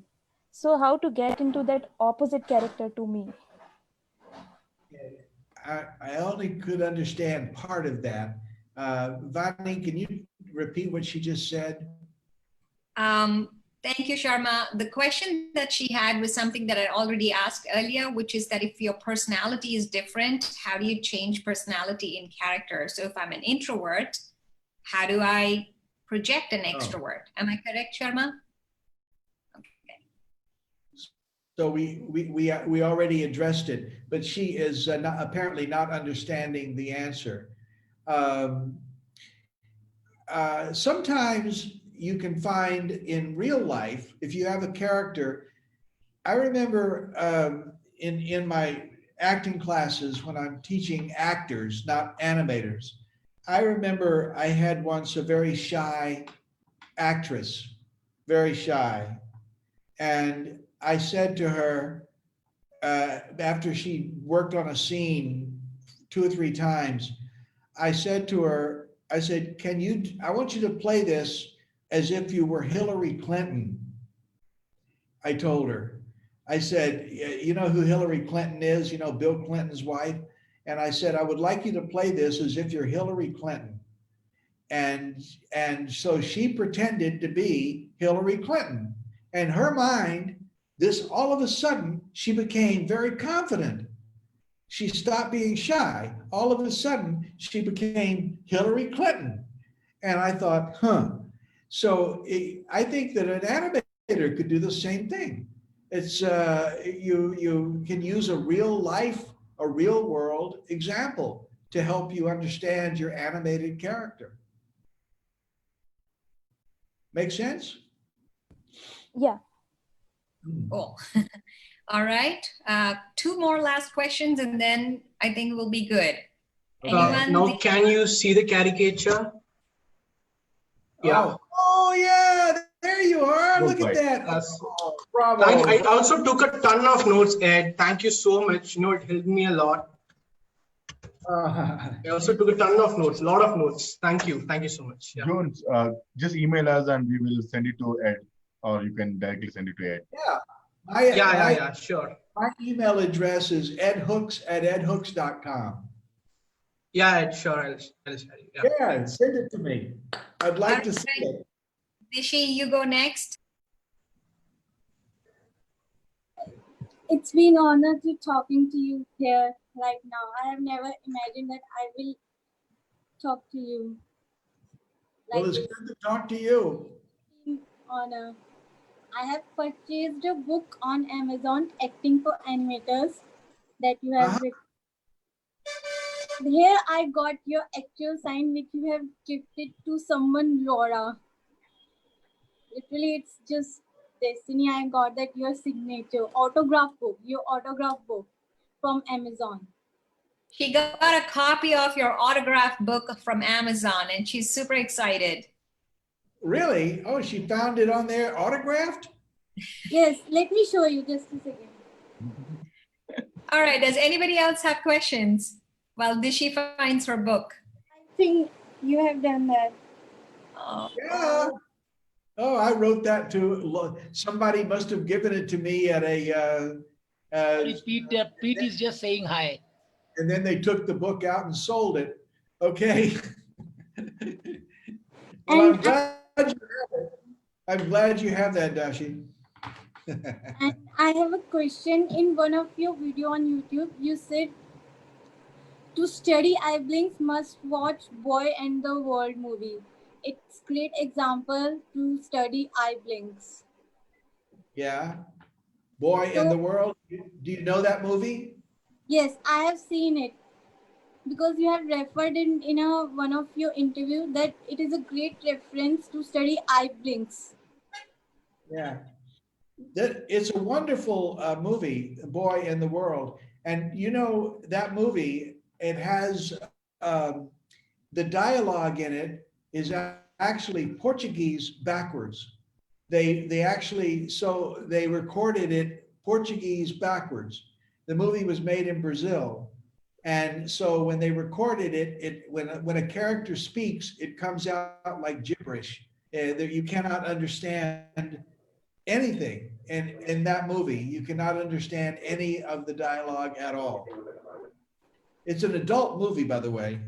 So how to get into that opposite character to me? I only could understand part of that. Vani, can you repeat what she just said? Thank you, Sharma. The question that she had was something that I already asked earlier, which is that if your personality is different, how do you change personality in character? So if I'm an introvert, how do I project an extrovert? Am I correct, Sharma? Okay. So we already addressed it, but she is apparently not understanding the answer. Sometimes you can find in real life, if you have a character, I remember in my acting classes when I'm teaching actors, not animators, I remember I had once a very shy actress, very shy. And I said to her, after she worked on a scene 2 or 3 times, I said to her, I said, I want you to play this as if you were Hillary Clinton. I told her. I said, you know who Hillary Clinton is? You know, Bill Clinton's wife? And I said, I would like you to play this as if you're Hillary Clinton. And so she pretended to be Hillary Clinton. And her mind, all of a sudden, she became very confident. She stopped being shy. All of a sudden, she became Hillary Clinton. And I thought, So I think that an animator could do the same thing. It's you can use a real life, a real world example to help you understand your animated character. Make sense? Yeah. Cool. All right. 2 more last questions, and then I think we'll be good. Now, can you see the caricature? Yeah. Oh yeah, there you are. Look at that. Bravo. I also took a ton of notes, Ed. Thank you so much. You know, it helped me a lot. I also took a ton of notes, a lot of notes. Thank you. Thank you so much. Yeah. Jones, just email us and we will send it to Ed, or you can directly send it to Ed. Yeah, sure. My email address is edhooks@edhooks.com. Yeah, Ed, sure. I'll share it. Yeah, send it to me. I'd like to see it. Dishi, you go next. It's been an honor to talking to you here right now. I have never imagined that I will talk to you like Well, it's this. good to talk to you. Honor. I have purchased a book on Amazon, Acting for Animators, that you have written. Here I got your actual sign which you have gifted to someone, Laura. Literally, it's just destiny. I got that your signature autograph book, your autograph book from Amazon. She got a copy of your autograph book from Amazon and she's super excited. Really? Oh, she found it on there autographed? Yes, let me show you just a second. All right, does anybody else have questions while Dishi finds her book? I think you have done that. Yeah. Oh, I wrote that to somebody must have given it to me at a Pete is just saying hi. and then they took the book out and sold it. Okay. Well, I'm glad you have it. I'm glad you have that, Dashi. And I have a question. In one of your video on YouTube, you said to study eye blinks must watch Boy and the World movie. It's great example to study eye blinks. Yeah. Boy in the World. Do you know that movie? Yes, I have seen it because you have referred in one of your interview that it is a great reference to study eye blinks. Yeah. It's a wonderful movie, Boy in the World. And you know, that movie, it has the dialogue in it is actually Portuguese backwards. They actually, so they recorded it Portuguese backwards. The movie was made in Brazil. And so when they recorded it, when a character speaks, it comes out like gibberish. You cannot understand anything in that movie. You cannot understand any of the dialogue at all. It's an adult movie, by the way.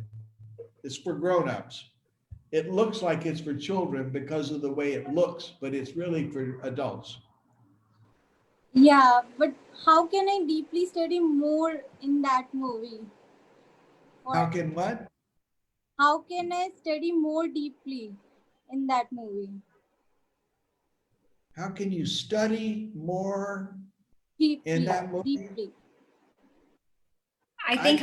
It's for grown-ups. It looks like it's for children because of the way it looks, but it's really for adults. Yeah, but how can I deeply study more in that movie? How can what? How can I study more deeply in that movie? How can you study more Deeply, in that movie? deeply. I think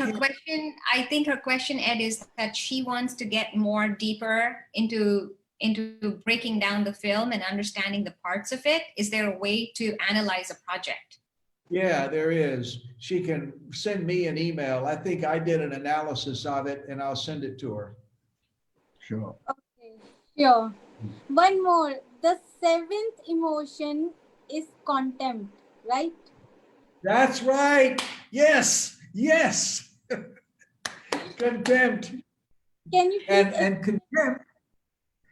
her question, Ed, is that she wants to get more deeper into breaking down the film and understanding the parts of it. Is there a way to analyze a project? Yeah, there is. She can send me an email. I think I did an analysis of it and I'll send it to her. Sure. Okay, sure. One more. The seventh emotion is contempt, right? That's right. Yes, yes. Contempt. Can you and contempt.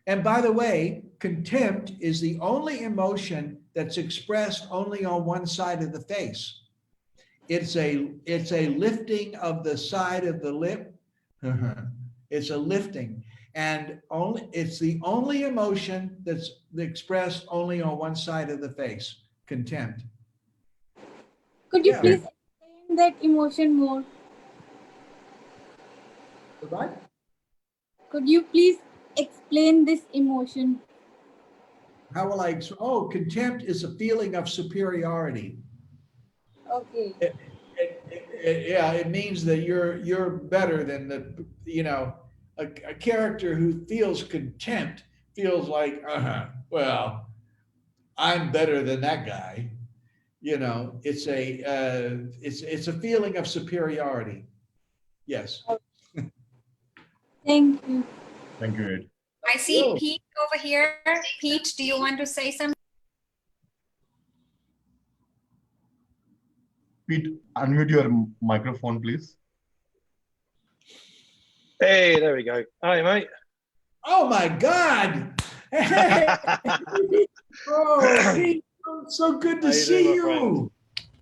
And by the way, contempt is the only emotion that's expressed only on one side of the face. It's a lifting of the side of the lip. It's a lifting. And it's the only emotion that's expressed only on one side of the face, contempt. Could you please explain that emotion more? What? Could you please explain this emotion? How will I? Oh, contempt is a feeling of superiority. Okay. Yeah, it means that you're better than a character who feels contempt feels like, well, I'm better than that guy. It's a feeling of superiority. Yes. Thank you. Thank you, Ed. I see Pete over here. Pete, do you want to say something? Pete, unmute your microphone, please. Hey, there we go. Hi, mate. Oh my God! Hey. Oh, Pete, so good to see you.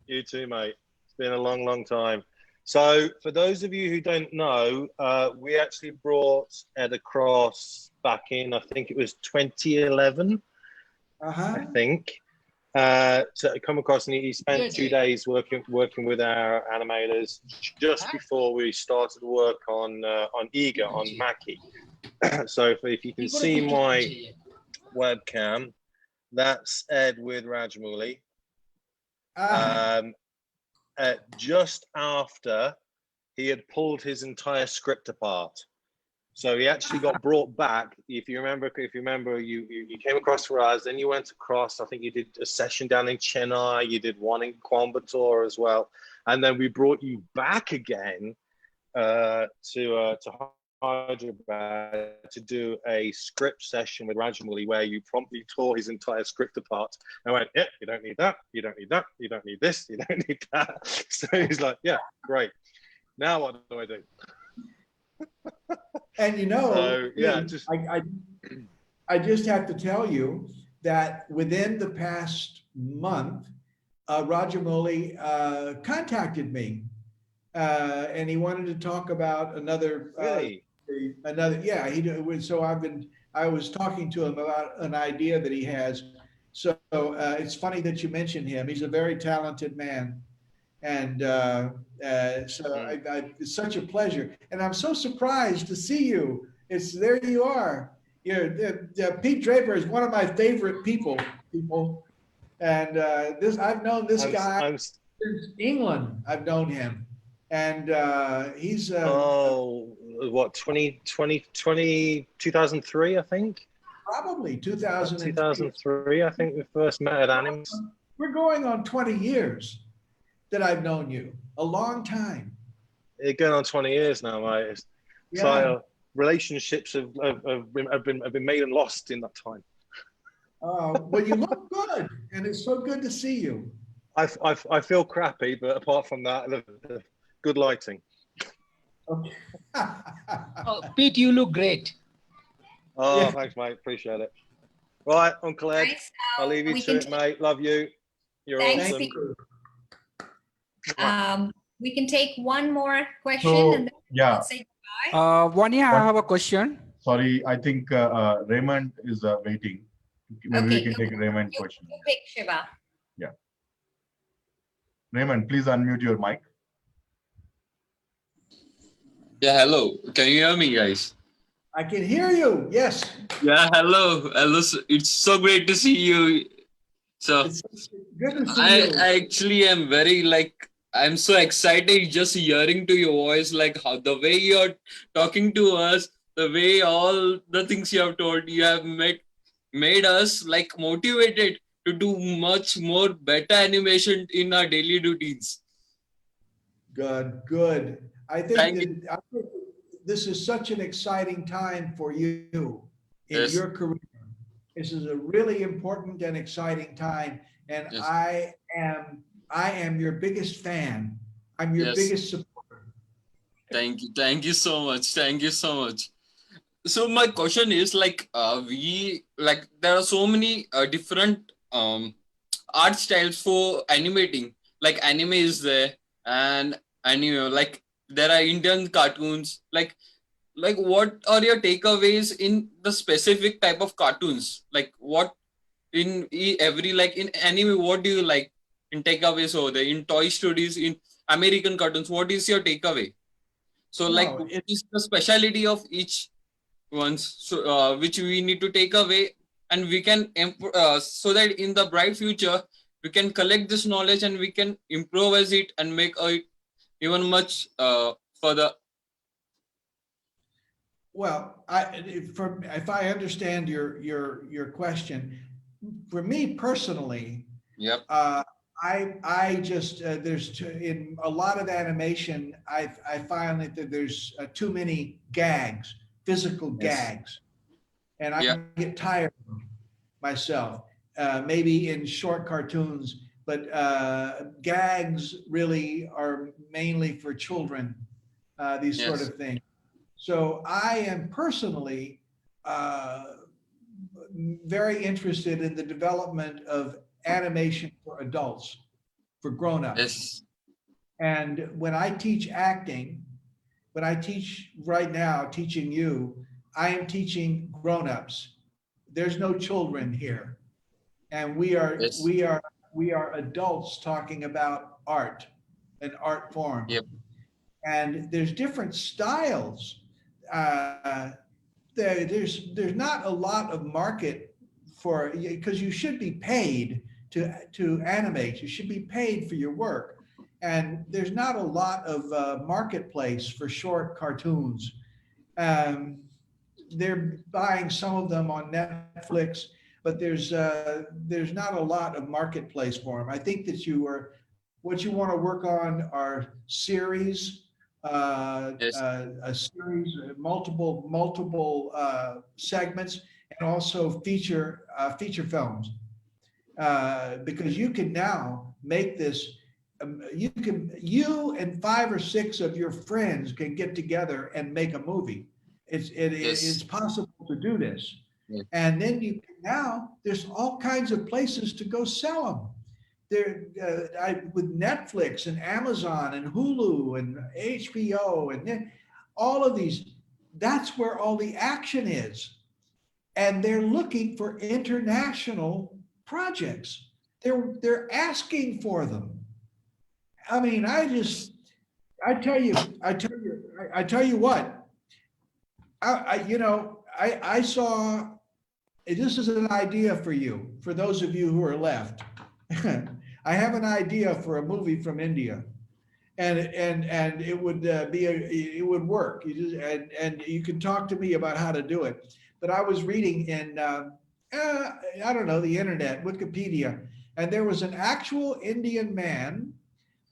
You too, mate. It's been a long, long time. So for those of you who don't know, we actually brought Ed across back in, I think it was 2011, I think. To come across, and he spent 2 days working with our animators just before we started work on Eager, on Mackie. So if you can see my webcam, that's Ed with Rajmouli. Just after he had pulled his entire script apart. So he actually got brought back. If you remember, you came across for us, then you went across. I think you did a session down in Chennai. You did one in Coimbatore as well, and then we brought you back again to Hyderabad to do a script session with Rajamouli, where you promptly tore his entire script apart and went, "Yeah, you don't need that. You don't need that. You don't need this. You don't need that." So he's like, "Yeah, great. Now what do I do?" And you know, so, yeah, I just have to tell you that within the past month, Rajamouli contacted me, and he wanted to talk about another. Yeah. So I was talking to him about an idea that he has. So it's funny that you mentioned him. He's a very talented man. And it's such a pleasure, and I'm so surprised to see you. There you are. Pete Draper is one of my favorite people, and I've known this guy since England. I've known him, and he's what 2003, I think. Probably 2003. 2003, I think we first met at Animators. We're going on 20 years. That I've known you a long time. It's going on 20 years now, mate. It's like relationships have been made and lost in that time. Well, you look good, and it's so good to see you. I feel crappy, but apart from that, the good lighting. Oh, Pete, you look great. Oh, thanks, mate. Appreciate it. Right, Uncle Ed, I'll leave you to it, mate. Love you. You're awesome. We can take one more question and then we'll say goodbye. Vani, I have a question. Sorry, I think Raymond is waiting. Maybe we can take Raymond's question. You pick Shiva. Yeah. Raymond, please unmute your mic. Yeah, hello. Can you hear me, guys? I can hear you. Yes. Yeah, hello. Hello. It's so great to see you. So it's good to see you. I actually am I'm so excited just hearing to your voice, like how the way you're talking to us, the way all the things you have told, you have made us like motivated to do much more better animation in our daily routines. Good. I think this is such an exciting time for you in your career. This is a really important and exciting time, and I am your biggest fan. I'm your biggest supporter. Thank you so much. So my question is there are so many different art styles for animating. Like anime is there, and there are Indian cartoons. Like what are your takeaways in the specific type of cartoons? Like what in in anime, what do you like in takeaways over there? In Toy Stories, in American cartoons, what is your takeaway? So what is the speciality of each ones, so which we need to take away, and we can so that in the bright future we can collect this knowledge and we can improvise it and make it even much further. Well, if I understand your question, for me personally, I just in a lot of animation, I find that there's too many gags, physical gags, and I get tired of them myself. Maybe in short cartoons, but gags really are mainly for children. These sort of things. So I am personally very interested in the development of animation for adults, for grown-ups. And when I teach acting, when I teach right now, teaching you, I am teaching grown-ups. There's no children here. And we are adults talking about art, an art form. Yep. And there's different styles. There's not a lot of market for, because you should be paid to animate. You should be paid for your work. And there's not a lot of marketplace for short cartoons. They're buying some of them on Netflix, but there's not a lot of marketplace for them. I think that what you want to work on are series, a series, multiple segments, and also feature films, because you can now make this. You and 5 or 6 of your friends can get together and make a movie. It's possible to do this. Yes. And then there's all kinds of places to go sell them. With Netflix and Amazon and Hulu and HBO and all of these, that's where all the action is. And they're looking for international projects. They're asking for them. I mean, I tell you what, I saw, this is an idea for you, for those of you who are left. I have an idea for a movie from India, and it would it would work. And you can talk to me about how to do it. But I was reading in I don't know, the internet, Wikipedia, and there was an actual Indian man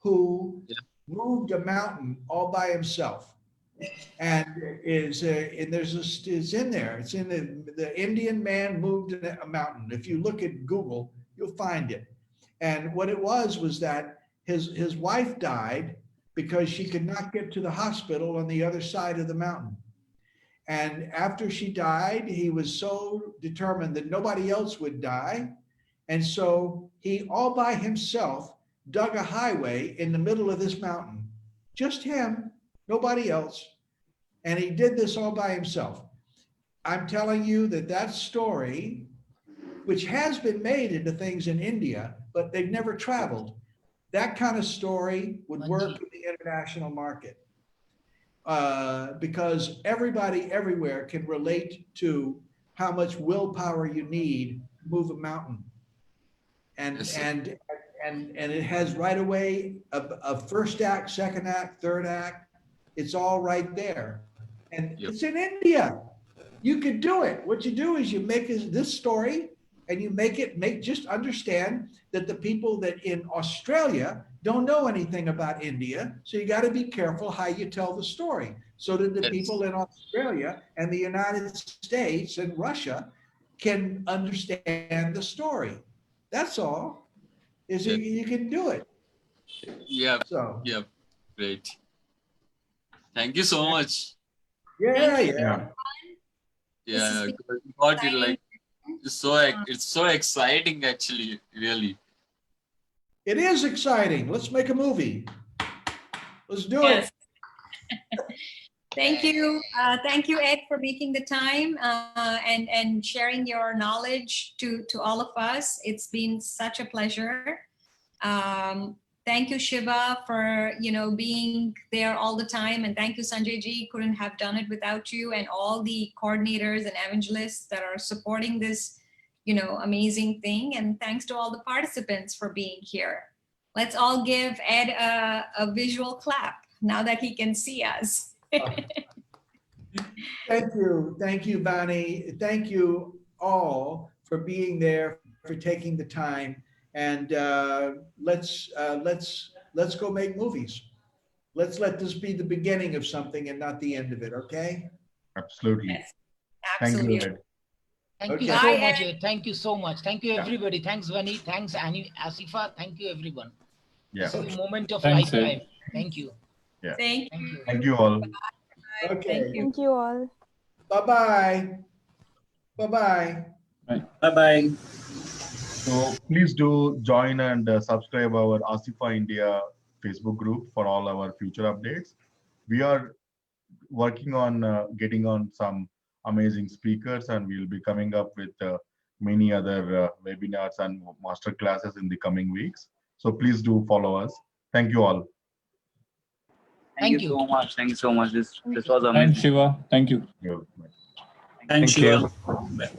who moved a mountain all by himself, and it's in there. It's in the Indian man moved a mountain. If you look at Google, you'll find it. And what it was that his wife died because she could not get to the hospital on the other side of the mountain. And after she died, he was so determined that nobody else would die. And so he all by himself dug a highway in the middle of this mountain, just him, nobody else. And he did this all by himself. I'm telling you that story, which has been made into things in India, but they've never traveled, that kind of story would work in the international market. Because everybody everywhere can relate to how much willpower you need to move a mountain. And it has right away a first act, second act, third act. It's all right there. And it's in India. You could do it. What you do is you make this story, and you just understand that the people that in Australia don't know anything about India. So you got to be careful how you tell the story, so that the people in Australia and the United States and Russia can understand the story. That's all. You can do it. Yeah. So. Yeah. Great. Thank you so much. Yeah. Yeah. Got it. Like, it's so exciting, actually. Really. It is exciting. Let's make a movie. Let's do it. Thank you. Thank you, Ed, for making the time and sharing your knowledge to all of us. It's been such a pleasure. Thank you, Shiva, for being there all the time. And thank you, Sanjay ji. Couldn't have done it without you, and all the coordinators and evangelists that are supporting this amazing thing. And thanks to all the participants for being here. Let's all give Ed a visual clap now that he can see us. Thank you, Vani. Thank you all for being there, for taking the time, and let's go make movies. Let's let this be the beginning of something and not the end of it. Okay? Absolutely. Yes. Thank you, Ed. Thank you so much, Ed. Thank you so much. Thank you, everybody. Thanks, Vani. Thanks, Asifa. Thank you, everyone. Yeah. This is a moment of Thanks, lifetime. Ed. Thank you. Yeah. Thank you. Thank you all. Okay. Thank you all. Bye-bye. Bye-bye. Bye-bye. So please do join and subscribe our Asifa India Facebook group for all our future updates. We are working on getting on some amazing speakers, and we'll be coming up with many other webinars and master classes in the coming weeks. So please do follow us. Thank you all. Thank you so much. Thank you so much. This was amazing. Thanks, Shiva. Thank you. Yeah. Thanks, Shiva. Shiva.